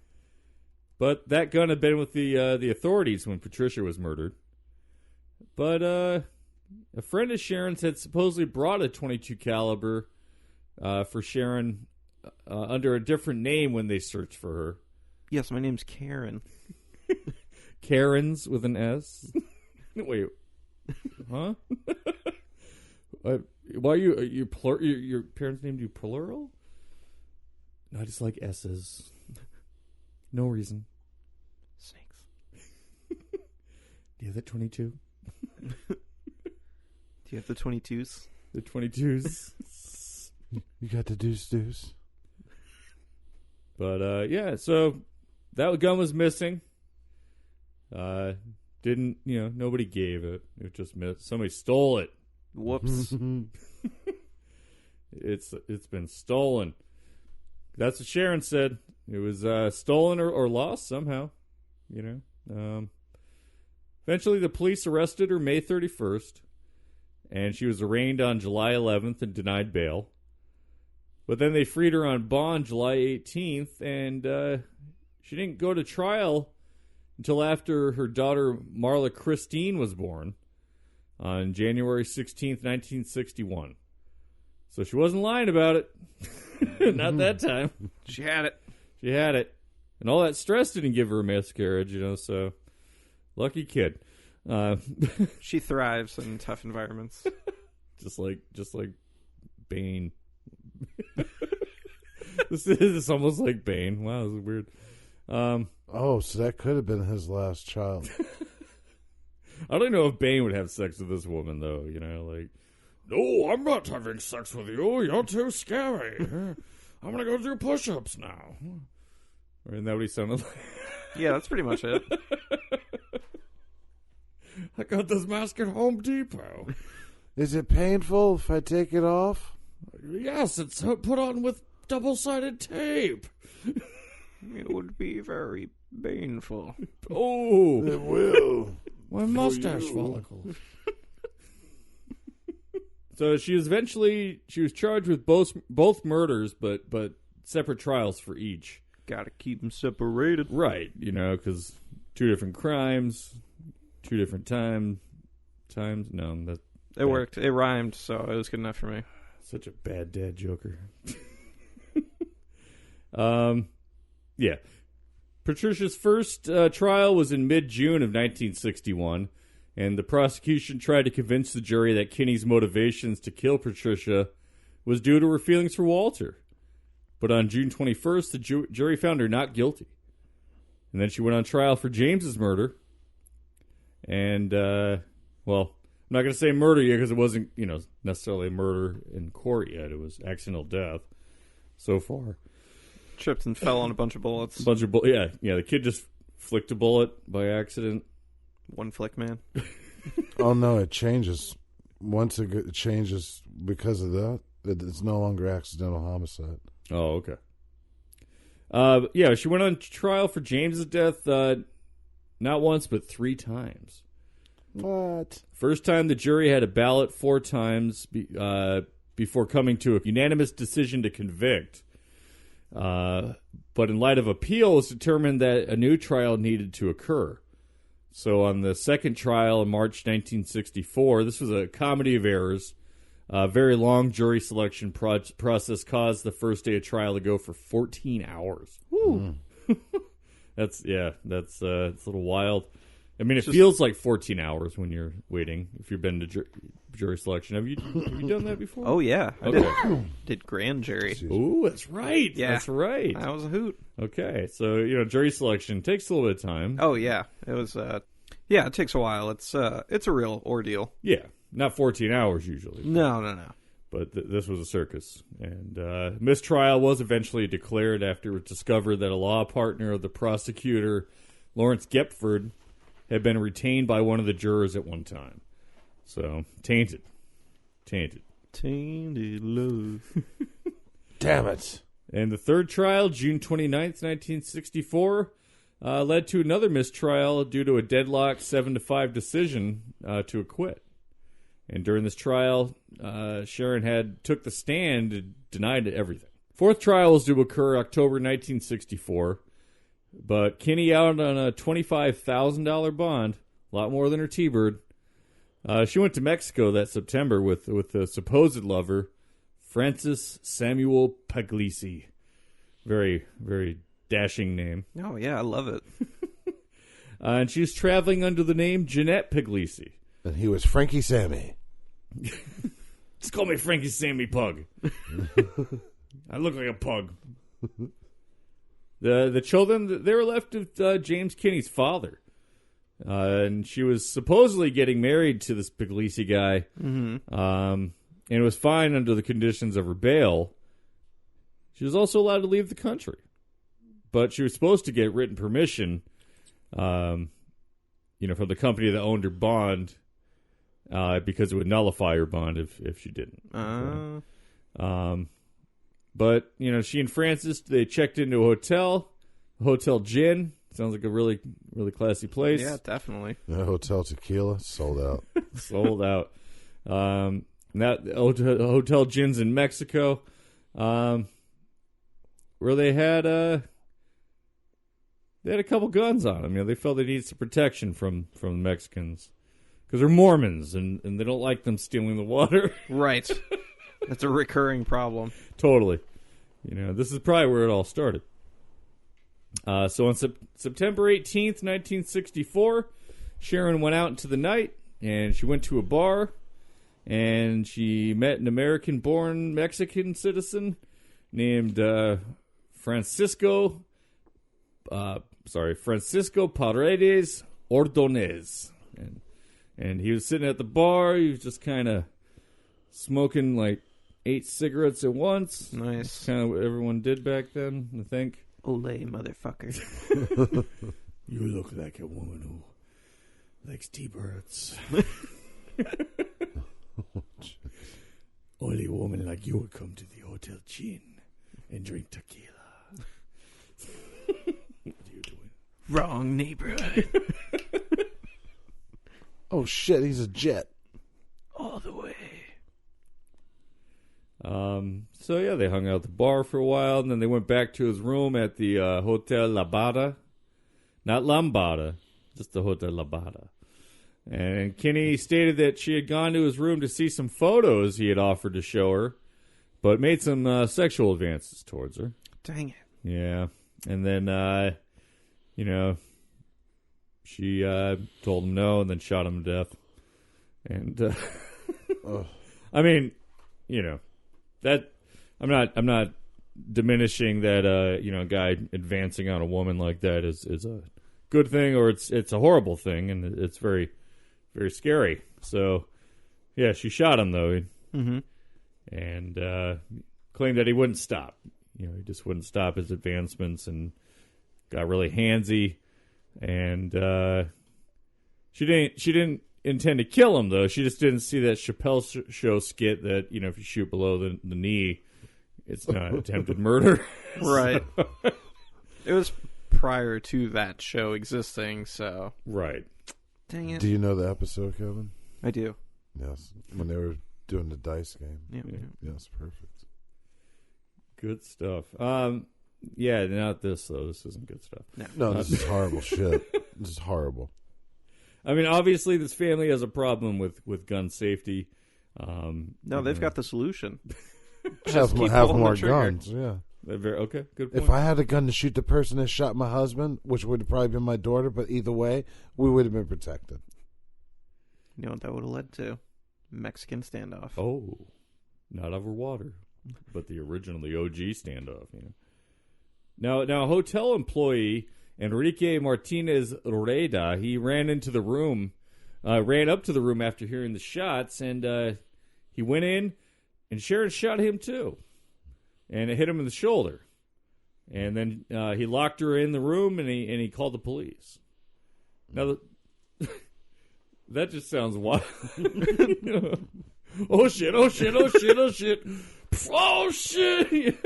But that gun had been with the authorities when Patricia was murdered. But a friend of Sharon's had supposedly brought a 22 caliber for Sharon under a different name when they searched for her. Yes, my name's Karen. Karen's with an S. Wait, huh? Why are your parents named you plural? No, I just like S's. No reason. Snakes. Do you have that 22? Do you have the 22s? The 22s. You got the deuce. But yeah, so that gun was missing. Didn't nobody gave it. It just missed. Somebody stole it. Whoops. It's been stolen. That's what Sharon said. It was stolen or lost somehow. Eventually, the police arrested her May 31st, and she was arraigned on July 11th and denied bail. But then they freed her on bond July 18th, and she didn't go to trial until after her daughter Marla Christine was born on January 16th, 1961. So she wasn't lying about it. Not that time. She had it. She had it. And all that stress didn't give her a miscarriage, so lucky kid. She thrives in tough environments. just like Bane. This is almost like Bane. Wow, this is weird. So that could have been his last child. I don't know if Bane would have sex with this woman, though. No, I'm not having sex with you. You're too scary. I'm going to go do push-ups now. Or isn't that what he sounded like? Yeah, that's pretty much it. I got this mask at Home Depot. Is it painful if I take it off? Yes, it's put on with double-sided tape. It would be very painful. Oh, It will. my mustache follicle. So she was charged with both murders, but separate trials for each. Gotta keep them separated. Right, because 2 different crimes, 2 different times. No, that It worked. It rhymed, so it was good enough for me. Such a bad dad joker. Yeah. Patricia's first trial was in mid-June of 1961, and the prosecution tried to convince the jury that Kinney's motivations to kill Patricia was due to her feelings for Walter. But on June 21st, the jury found her not guilty. And then she went on trial for James's murder. And, I'm not going to say murder yet because it wasn't, necessarily a murder in court yet. It was accidental death so far. Tripped and fell on a bunch of bullets. Yeah. The kid just flicked a bullet by accident. One flick, man. Oh, no, it changes. Once it changes because of that, it's no longer accidental homicide. Oh, okay. Yeah, she went on trial for James's death not once, but 3 times. What? First time the jury had a ballot 4 times before coming to a unanimous decision to convict. But in light of appeal, it was determined that a new trial needed to occur. So on the second trial in March 1964, this was a comedy of errors. A very long jury selection process caused the first day of trial to go for 14 hours. Woo! It's a little wild. I mean, it feels like 14 hours when you're waiting. If you've been to jury selection, have you done that before? Oh yeah, I did grand jury. Oh, that's right. Yeah, that's right. That was a hoot. Okay, so jury selection takes a little bit of time. Oh yeah, it was. It takes a while. It's a real ordeal. Yeah, not 14 hours usually. No. But this was a circus. And mistrial was eventually declared after it was discovered that a law partner of the prosecutor, Lawrence Gepford, had been retained by one of the jurors at one time. So, tainted. Tainted love. Damn it. And the third trial, June 29th, 1964, led to another mistrial due to a deadlock 7-5 decision to acquit. And during this trial, Sharon took the stand and denied everything. Fourth trial was to occur October 1964, but Kinne out on a $25,000 bond, a lot more than her T-Bird. She went to Mexico that September with a supposed lover, Francis Samuel Puglisi. Very, very dashing name. Oh, yeah, I love it. And she was traveling under the name Jeanette Puglisi. And he was Frankie Sammy. Just call me Frankie Sammy Pug. I look like a pug. The children, they were left with James Kinne's father. And she was supposedly getting married to this Puglisi guy. And it was fine under the conditions of her bail. She was also allowed to leave the country. But she was supposed to get written permission, from the company that owned her bond, because it would nullify her bond if she didn't. But, she and Francis, they checked into a hotel, Hotel Gin. Sounds like a really, really classy place. Yeah, definitely. Hotel Tequila, sold out. Sold out. And that Hotel Gin's in Mexico, where they had a couple guns on them. They felt they needed some protection from the Mexicans because they're Mormons and they don't like them stealing the water. Right. That's a recurring problem. Totally. This is probably where it all started. So on September 18th, 1964, Sharon went out into the night and she went to a bar and she met an American-born Mexican citizen named Francisco Paredes Ordonez. And he was sitting at the bar. He was just kind of smoking like 8 cigarettes at once. Nice. Kind of what everyone did back then, I think. Olay, motherfucker. You look like a woman who likes T-birds. Only a woman like you would come to the Hotel Gin and drink tequila. What are you doing? Wrong neighborhood. Oh, shit, he's a jet. All the way. So yeah, they hung out at the bar for a while, and then they went back to his room at the Hotel Labada. Not Lambada, just the Hotel Labada. And Kinne stated that she had gone to his room to see some photos he had offered to show her, but made some sexual advances towards her. Dang it. Yeah. And then, she told him no and then shot him to death. And, I mean, that I'm not diminishing that, a guy advancing on a woman like that is a good thing or it's a horrible thing, and it's very, very scary. So, yeah, she shot him, though. Mm-hmm. And claimed that he wouldn't stop. He just wouldn't stop his advancements and got really handsy. And she didn't intend to kill him, though. She just didn't see that Chappelle show skit that, if you shoot below the knee, it's not attempted murder. Right. It was prior to that show existing, so. Right. Dang it. Do you know the episode, Kevin? I do. Yes. When they were doing the dice game. Yeah. Yes, perfect. Good stuff. Yeah, not this, though. This isn't good stuff. No, this is horrible shit. This is horrible. I mean, obviously, this family has a problem with gun safety. No, they've got the solution. Have keep more pulling the trigger. guns, yeah. Okay, good point. If I had a gun to shoot the person that shot my husband, which would have probably been my daughter, but either way, we would have been protected. You know what that would have led to? Mexican standoff. Oh, not over water, but the OG standoff. Now, a hotel employee, Enrique Martinez Rueda, he ran up to the room after hearing the shots, and he went in, And Sharon shot him too. And it hit him in the shoulder. And then he locked her in the room and he called the police. Now, that just sounds wild. Oh shit, oh shit, oh shit, oh shit. Oh shit.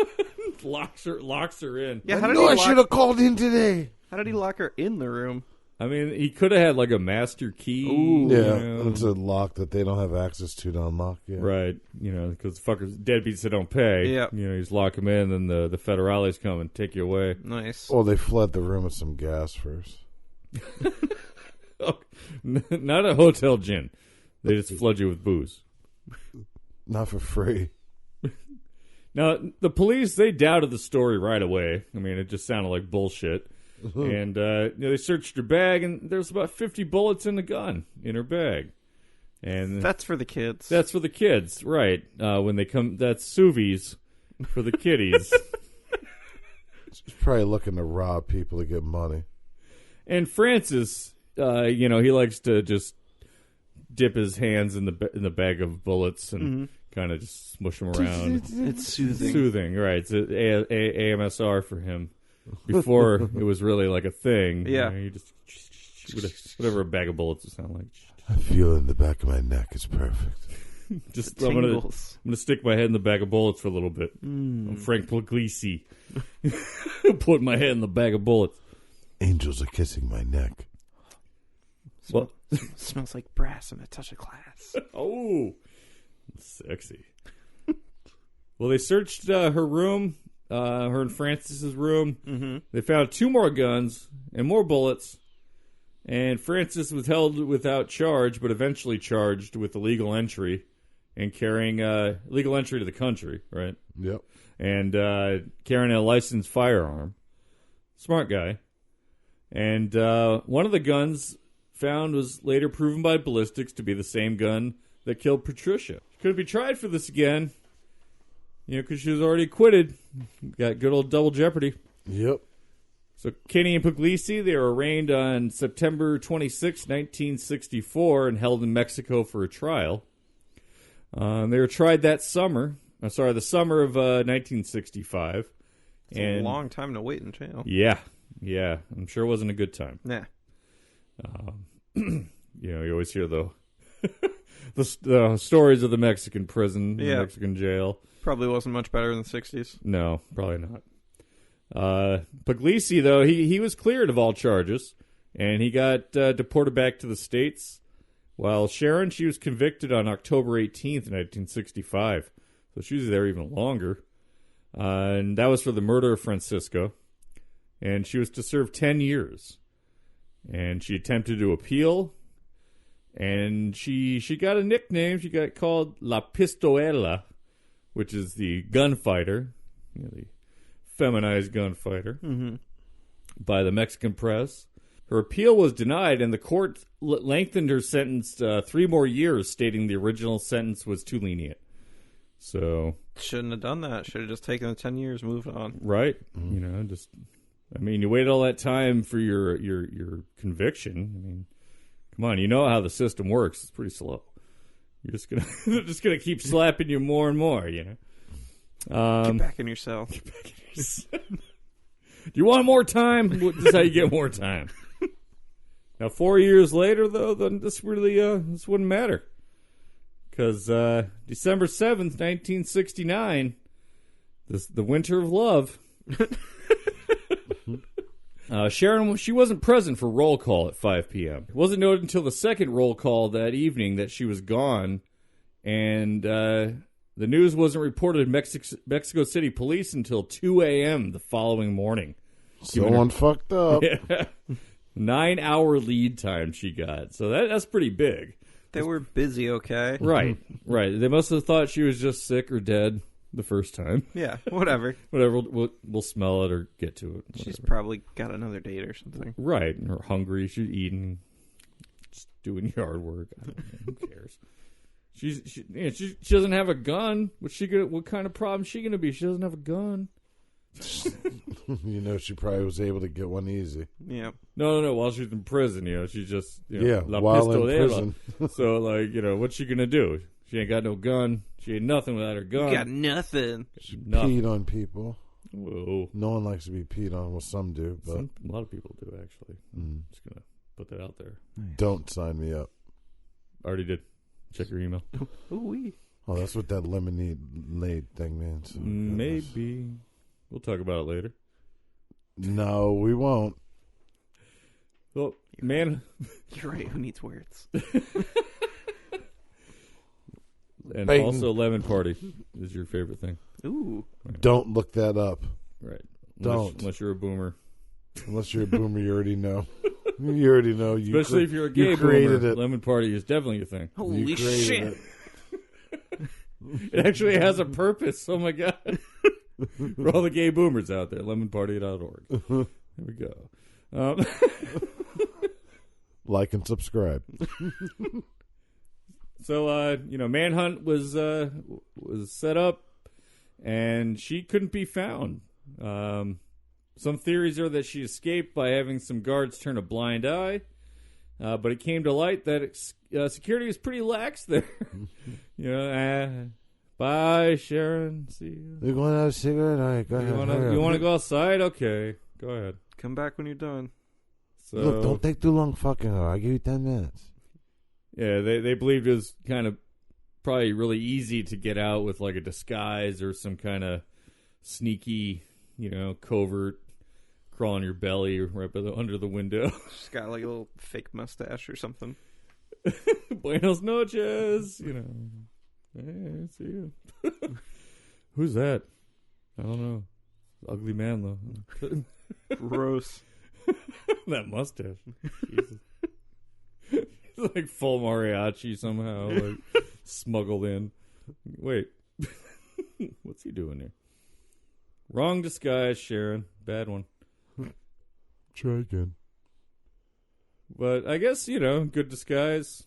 locks her in. Yeah, I should have called in today. How did he lock her in the room? I mean, he could have had like a master key. Ooh. Yeah, it's a lock that they don't have access to unlock. Yeah. Right, because fuckers, deadbeats that don't pay. Yeah. You just lock them in, and then the federales come and take you away. Nice. Well, they flood the room with some gas first. Oh, not a hotel gin. They just flood you with booze. Not for free. Now, the police, they doubted the story right away. I mean, it just sounded like bullshit. And they searched her bag, and there was about 50 bullets in the gun in her bag. And that's for the kids. That's for the kids, right. When they come, that's sous vide for the kiddies. She's probably looking to rob people to get money. And Francis, he likes to just dip his hands in the bag of bullets and kind of just smush them around. It's soothing. Soothing, right. It's AMSR for him. Before it was really like a thing. Yeah. You just whatever a bag of bullets would sound like. I feel it in the back of my neck. It's perfect. Just I'm gonna stick my head in the bag of bullets for a little bit. I'm Frank Puglisi. Put my head in the bag of bullets. Angels are kissing my neck. Well, smells like brass and a touch of glass. Oh, sexy. Well, they searched her room. Her and Francis's room. Mm-hmm. They found 2 more guns and more bullets. And Francis was held without charge, but eventually charged with illegal entry and carrying illegal entry to the country, right? Yep. And carrying a licensed firearm. Smart guy. And one of the guns found was later proven by ballistics to be the same gun that killed Patricia. She couldn't be tried for this again. Because she was already acquitted. Got good old double jeopardy. Yep. So Kinne and Puglisi, they were arraigned on September 26, 1964, and held in Mexico for a trial. They were tried that summer. The summer of 1965. It's a long time to wait in jail. Yeah. I'm sure it wasn't a good time. Nah. You always hear the stories of the Mexican prison, the Mexican jail. Probably wasn't much better in the 60s. No, probably not. Puglisi, though, he was cleared of all charges, and he got deported back to the States, while Sharon, she was convicted on October 18th, 1965. So she was there even longer. And that was for the murder of Francisco. And she was to serve 10 years. And she attempted to appeal, and she got a nickname. She got called La Pistolera, which is the gunfighter, the feminized gunfighter, by the Mexican press. Her appeal was denied, and the court lengthened her sentence 3 more years, stating the original sentence was too lenient. So shouldn't have done that. Should have just taken the 10 years, moved on. Right. You waited all that time for your conviction. I mean, come on, you know how the system works. It's pretty slow. You're just gonna keep slapping you more and more, Get back in your cell. Do you want more time? This is how you get more time. Now, 4 years later, though, then this wouldn't matter, because December 7th, 1969, the winter of love. Sharon, she wasn't present for roll call at 5 p.m. It wasn't noted until the second roll call that evening that she was gone, and the news wasn't reported in Mexico City police until 2 a.m. the following morning. Someone fucked up. Yeah. 9-hour lead time she got, so that's pretty big. They were busy, okay? Right. They must have thought she was just sick or dead the first time. Yeah, whatever. We'll smell it or get to it. Whatever. She's probably got another date or something. Right, or hungry. She's eating, just doing yard work. I don't know. Who cares? She doesn't have a gun. What kind of problem is she gonna be? She doesn't have a gun. You know, she probably was able to get one easy. Yeah. No. While she's in prison, she's just La while in Pistolera. prison. So, like, what's she gonna do? She ain't got no gun. She ain't nothing without her gun. You got nothing. She Nothing. peed on people. Whoa. No one likes to be peed on. Well, some do, but A lot of people do, actually. Just gonna put that out there. don't sign me up. Already did. Check your email. Ooh-wee. Oh, that's what that lemonade thing means. Oh, Maybe. We'll talk about it later. No, we won't. Well, man. You're right. Who needs words? And Bang. also Lemon Party is your favorite thing. Ooh. Don't look that up. Right. Don't. Unless you're a boomer. Unless you're a boomer, you already know. You already know. Especially if you're a gay created boomer. it. Lemon Party is definitely a thing. Holy created shit. it. It actually has a purpose. Oh, my God. For all the gay boomers out there, lemonparty.org. There we go. Like and subscribe. So, Manhunt was set up, and she couldn't be found. Some theories are that she escaped by having some guards turn a blind eye, but it came to light that security was pretty lax there. Bye, Sharon. See you. You going to have a cigarette? All right, go ahead. You want to go outside? Okay, go ahead. Come back when you're done. So, Look, don't take too long fucking her. I'll give you 10 minutes. Yeah, they believed it was kind of probably really easy to get out with like a disguise or some kind of sneaky, covert crawl on your belly right under the window. She's got like a little fake mustache or something. Buenos noches, Hey, see you. Who's that? I don't know. Ugly man though. Gross. That mustache. Jesus. He's like full mariachi somehow, like smuggled in. Wait. What's he doing here? Wrong disguise, Sharon. Bad one. Try again. But I guess, good disguise.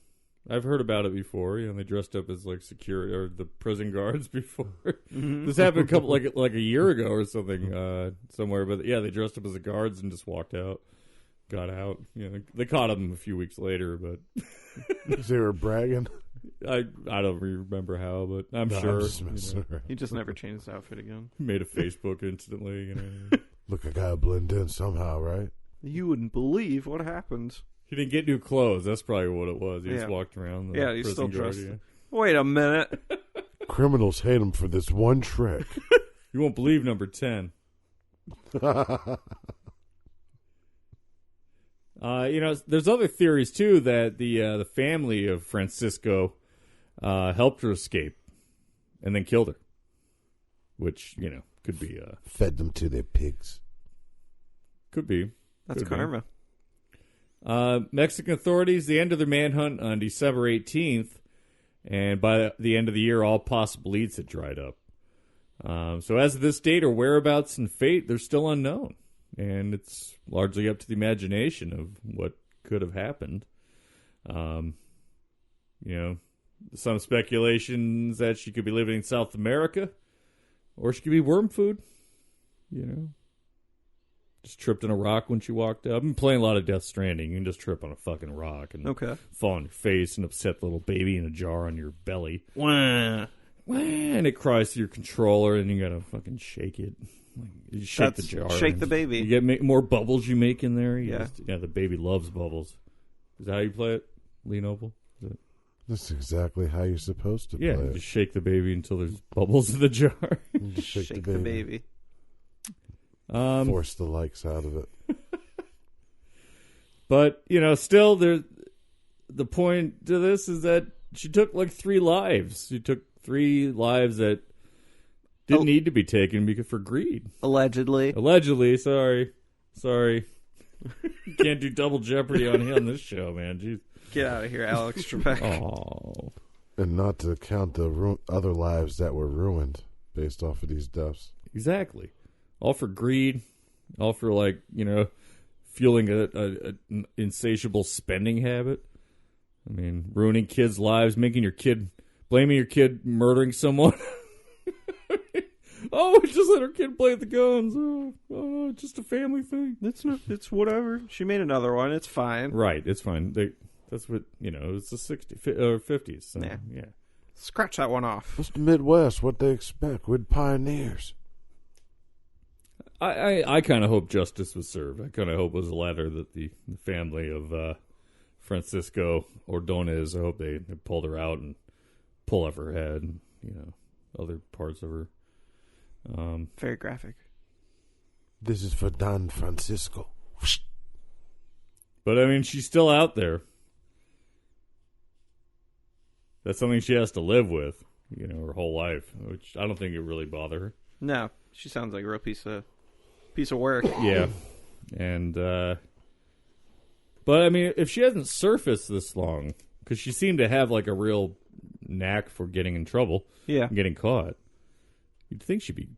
I've heard about it before. They dressed up as like security or the prison guards before. This happened like a year ago or something somewhere. But yeah, they dressed up as the guards and just walked out, got out. They caught him a few weeks later, but They were bragging. I don't remember how, but I'm sure. He just never changed his outfit again. Made a Facebook instantly. Look, I gotta blend in somehow, right? You wouldn't believe what happened. He didn't get new clothes. That's probably what it was. He just Yeah. walked around. Yeah, he's still prison guard, dressed. yeah. Wait a minute. Criminals hate him for this one trick. You won't believe number 10. There's other theories too that the family of Francisco helped her escape and then killed her, which could be Fed them to their pigs. could be. That's Could be. karma. Mexican authorities, they ended their manhunt on December 18th, and by the end of the year, all possible leads had dried up. So as of this date, her whereabouts and fate, they're still unknown, and it's largely up to the imagination of what could have happened. Some speculations that she could be living in South America, or she could be worm food, Just tripped on a rock when she walked up. I've been playing a lot of Death Stranding. You can just trip on a fucking rock and fall on your face and upset the little baby in a jar on your belly. Wah. And it cries to your controller, and you gotta fucking shake it. You shake the jar. Shake the baby. You get more bubbles you make in there. Yeah. The baby loves bubbles. Is that how you play it, Lee Noble? That's exactly how you're supposed to play Yeah, it. just shake the baby until there's bubbles in the jar. Just Shake the baby. Force the likes out of it. But, still, the point to this is that she took like 3 lives. She took 3 lives that didn't need to be taken for greed. Allegedly. Sorry. Can't do double jeopardy on this show, man. Jeez. Get out of here, Alex Trebek. Oh. And not to count the other lives that were ruined based off of these deaths. Exactly. All for greed. All for, fueling an insatiable spending habit. I mean, ruining kids' lives, blaming your kid murdering someone. Oh, just let her kid play with the guns. Oh, just a family thing. It's whatever. She made another one. It's fine. Right, it's fine. That's what, it's the 60s or 50s. So, yeah. Scratch that one off. It's the Midwest. What they expect? We're pioneers. I kind of hope justice was served. I kind of hope it was a letter that the family of Francisco Ordonez, I hope they pulled her out and pull off her head and, other parts of her. Very graphic. This is for Don Francisco. But, I mean, she's still out there. That's something she has to live with, her whole life, which I don't think it really bothered her. No, she sounds like a real piece of work. Yeah. And, but, I mean, if she hasn't surfaced this long, because she seemed to have, like, a real knack for getting in trouble. Yeah. And getting caught. You'd think she'd be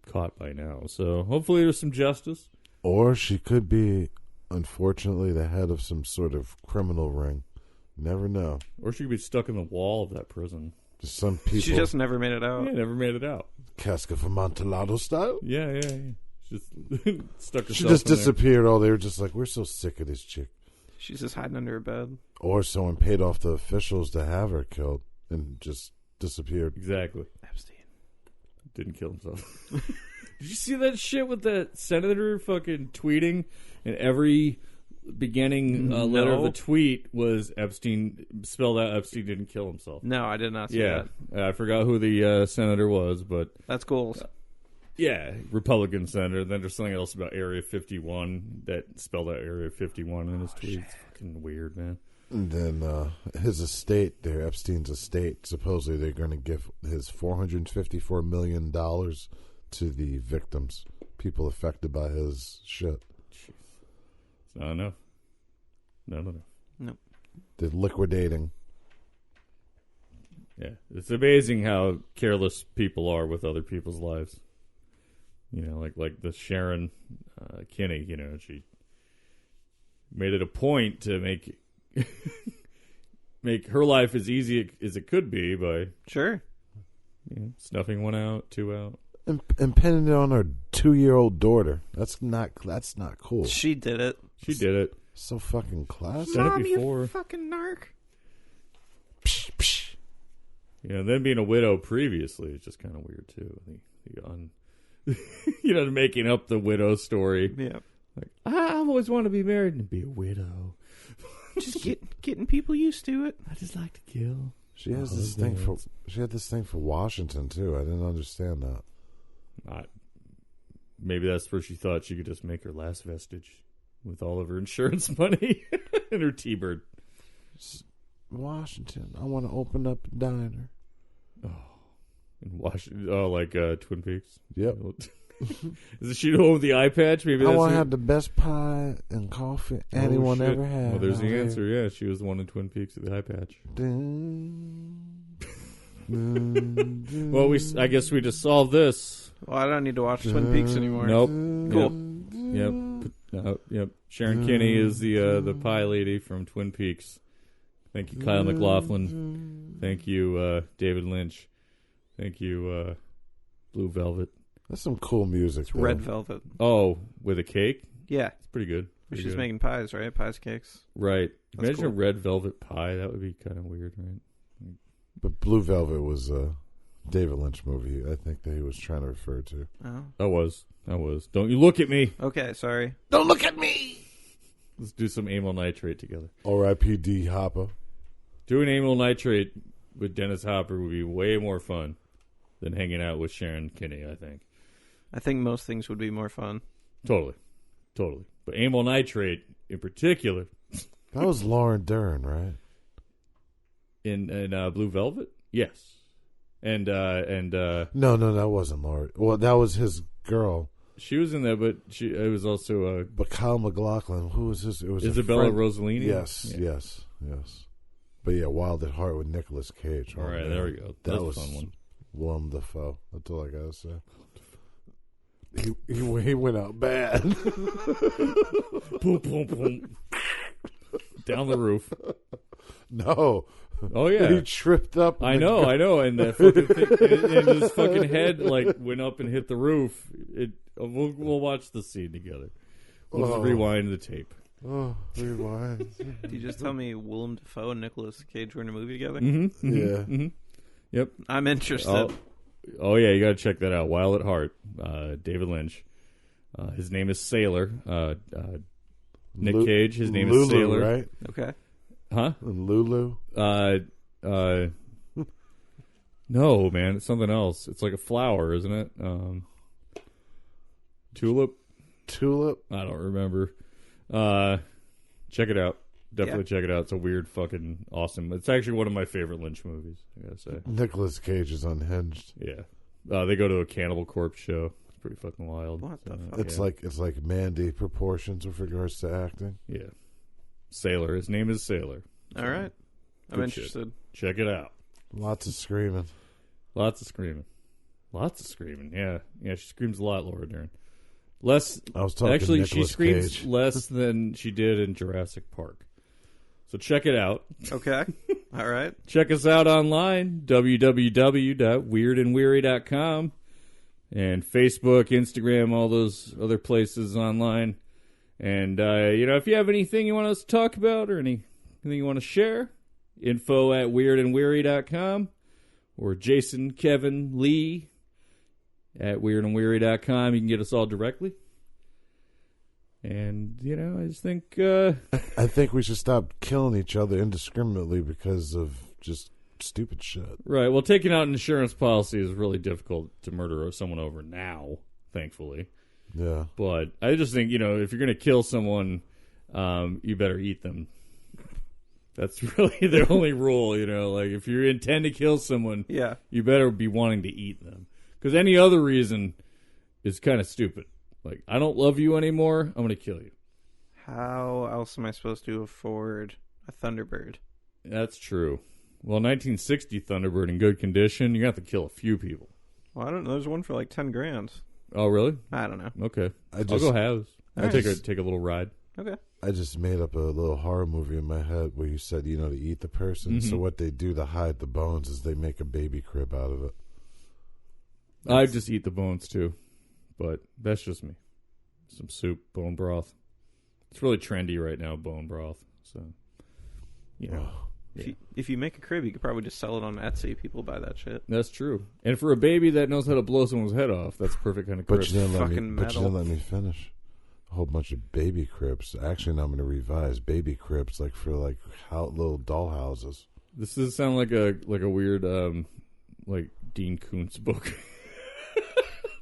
caught by now. So, hopefully there's some justice. Or she could be, unfortunately, the head of some sort of criminal ring. Never know. Or she could be stuck in the wall of that prison. Just some people. She just never made it out. Yeah, never made it out. Casca from Amontillado style? Yeah. She just stuck herself She just in disappeared. Oh, they were just like, we're so sick of this chick. She's just hiding under her bed. Or someone paid off the officials to have her killed and just disappeared. Exactly. Epstein. Didn't kill himself. Did you see that shit with that senator fucking tweeting and every beginning letter of the tweet was Epstein, spelled out Epstein didn't kill himself. No, I did not see that. I forgot who the senator was, but... That's cool. Yeah, Republican senator. Then there's something else about Area 51 that spelled out Area 51 in his tweet. It's fucking weird, man. And then his estate, Epstein's estate, supposedly they're going to give his $454 million to the victims, people affected by his shit. Jeez. It's not enough. No. Nope. They're liquidating. Yeah, it's amazing how careless people are with other people's lives. Like the Sharon Kinne, she made it a point to make her life as easy as it could be by snuffing one out, two out, and pinning it on her 2-year-old daughter. That's not cool. She did it. She did it. So fucking classy. Done it before. You fucking narc. Psh, psh. Then being a widow previously is just kind of weird too. Making up the widow story. Yeah. Like, I've always wanted to be married and be a widow. Just getting people used to it. I just like to kill. She had this thing for Washington too. I didn't understand that. Maybe that's where she thought she could just make her last vestige with all of her insurance money and her T-bird. Washington. I want to open up a diner. Oh, in Washington. Oh, like Twin Peaks. Yep. Is she the one with the eye patch? Maybe I that's want to have the best pie and coffee anyone ever had. Well, there's the answer. Yeah, she was the one in Twin Peaks with the eye patch. Well, I guess we just solved this. Well, I don't need to watch Twin Peaks anymore. Nope. Cool. Yep. Sharon Kinne is the pie lady from Twin Peaks. Thank you, Kyle MacLachlan. Thank you, David Lynch. Thank you, Blue Velvet. That's some cool music. It's Red Velvet. Oh, with a cake? Yeah. It's pretty good. She's making pies, right? Pies, cakes. Right. That's Imagine cool. a red velvet pie. That would be kind of weird, right? But Blue Velvet was a David Lynch movie, I think, that he was trying to refer to. Oh. I was. Don't you look at me. Okay, sorry. Don't look at me! Let's do some amyl nitrate together. R.I.P. D. Hopper. Doing amyl nitrate with Dennis Hopper would be way more fun than hanging out with Sharon Kinne, I think. I think most things would be more fun. Totally. But amyl nitrate in particular. That was Lauren Dern, right? In Blue Velvet? Yes. And No, that wasn't Lauren. Well, that was his girl. She was in there, but it was also But Kyle MacLachlan, who was his? It was Isabella Rossellini. Yes. But yeah, Wild at Heart with Nicolas Cage. All right, there we go. That was was a fun one. Willem Dafoe. That's all I gotta say. He went out bad. Boom, boom, boom. down the roof. No. Oh yeah, He tripped up. I know, and that fucking thing, and his fucking head like went up and hit the roof. We'll watch the scene together. We'll just rewind the tape. Oh, rewind. Did you just tell me Willem Dafoe and Nicolas Cage were in a movie together? Mm-hmm, mm-hmm, Yeah. Mm-hmm. Yep. I'm interested. Oh yeah, you got to check that out. Wild at Heart, David Lynch. His name is Sailor. Nick Cage. His name is Sailor. Right? Okay. Huh? Lulu. No, man, it's something else. It's like a flower, isn't it? Tulip. I don't remember. Check it out. Definitely check it out. It's a weird, fucking awesome. It's actually one of my favorite Lynch movies, I gotta say. Nicolas Cage is unhinged. Yeah. They go to a Cannibal Corpse show. It's pretty fucking wild. What the fuck? It's like Mandy proportions with regards to acting. Yeah. Sailor. His name is Sailor. All right. I'm Good interested. Check it out. Lots of screaming. Lots of screaming. Yeah. Yeah, she screams a lot, Laura Dern. Less. I was talking Actually, Nicolas she screams Cage. less than she did in Jurassic Park. So check it out. Okay. All right. Check us out online, www.weirdandweary.com, and Facebook, Instagram, all those other places online. And, if you have anything you want us to talk about or anything you want to share, info@weirdandweary.com or Jason, Kevin, Lee at weirdandweary.com. You can get us all directly. And, I just think... I think we should stop killing each other indiscriminately because of just stupid shit. Right. Well, taking out an insurance policy is really difficult to murder someone over now, thankfully. Yeah. But I just think, if you're going to kill someone, you better eat them. That's really the only rule, Like, if you intend to kill someone, you better be wanting to eat them. Because any other reason is kind of stupid. Like, I don't love you anymore, I'm going to kill you. How else am I supposed to afford a Thunderbird? That's true. Well, 1960 Thunderbird in good condition, you have to kill a few people. Well, I don't know. There's one for like $10,000. Oh, really? I don't know. Okay. I'll go halves. I'll take a little ride. Okay. I just made up a little horror movie in my head where you said, to eat the person. Mm-hmm. So what they do to hide the bones is they make a baby crib out of it. I just eat the bones, too. But that's just me. Some soup, bone broth. It's really trendy right now, bone broth. So, If you make a crib, you could probably just sell it on Etsy. People buy that shit. That's true. And for a baby that knows how to blow someone's head off, that's perfect kind of crib. But you didn't let me finish. A whole bunch of baby cribs. Actually, now I'm going to revise baby cribs, for little doll houses. This does sound like a weird Dean Koontz book.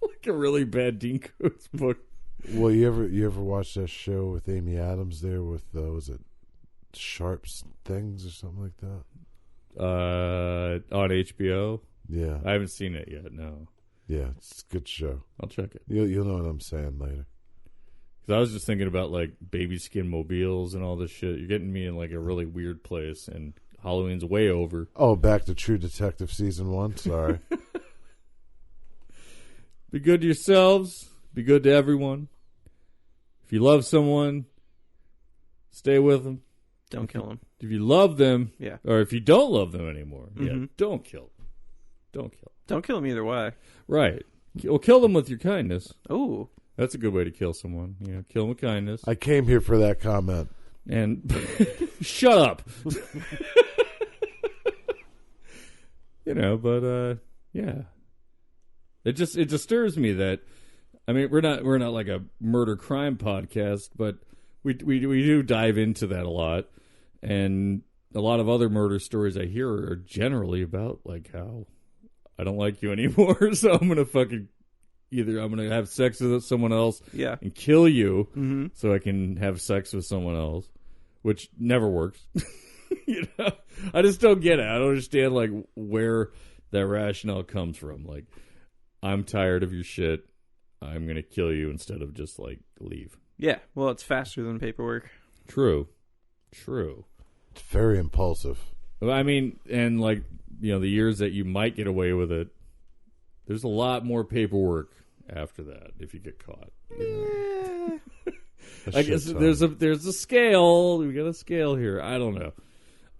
Like a really bad Dean Koontz book. Well, you ever watch that show with Amy Adams there with was it Sharp's Things or something like that? On HBO. Yeah, I haven't seen it yet. No. Yeah, it's a good show. I'll check it. You'll know what I'm saying later. Because I was just thinking about baby skin mobiles and all this shit. You're getting me in a really weird place, and Halloween's way over. Oh, back to True Detective Season 1. Sorry. Be good to yourselves. Be good to everyone. If you love someone, stay with them. Don't kill them. If you love them, yeah. Or if you don't love them anymore, don't kill them. Don't kill them. Don't kill them either way. Right. Well, kill them with your kindness. Oh. That's a good way to kill someone. Kill them with kindness. I came here for that comment. And shut up. But yeah. It disturbs me that, I mean, we're not like a murder crime podcast, but we do dive into that a lot, and a lot of other murder stories I hear are generally about how I don't like you anymore, so I'm gonna have sex with someone else, and kill you, so I can have sex with someone else, which never works. I just don't get it. I don't understand where that rationale comes from. I'm tired of your shit. I'm going to kill you instead of just, leave. Yeah, well, it's faster than paperwork. True. It's very impulsive. I mean, and, the years that you might get away with it, there's a lot more paperwork after that if you get caught. I guess there's a scale. We got a scale here. I don't know.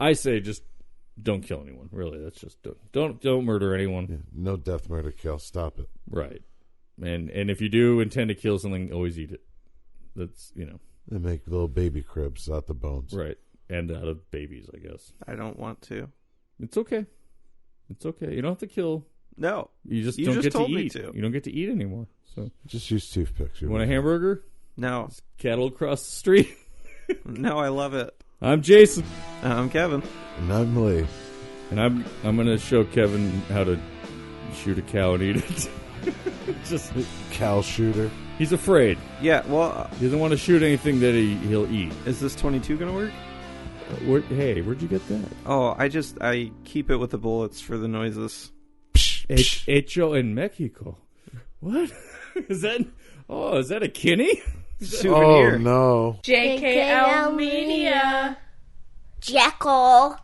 I say just don't kill anyone. Really, that's just don't murder anyone. Yeah, no death, murder, kill. Stop it. Right. And if you do intend to kill something, always eat it. That's They make little baby cribs out the bones. right. And out of babies, I guess. I don't want to. It's okay. It's okay. You don't have to kill. No. You just don't get to told me eat. to. You don't get to eat anymore. So Just use toothpicks. you want a hamburger? No. Cattle across the street. No, I love it. I'm Jason, I'm Kevin. And I'm Lee. and I'm gonna show Kevin how to shoot a cow and eat it. Just Cow shooter. he's afraid. Yeah, well, He doesn't want to shoot anything that he'll eat. is this 22 going to work? Where'd you get that? Oh, I keep it with the bullets for the noises. Hecho en Mexico. What? Is that a Kinney? Souvenir. Oh, no. JKL Media. Jekyll.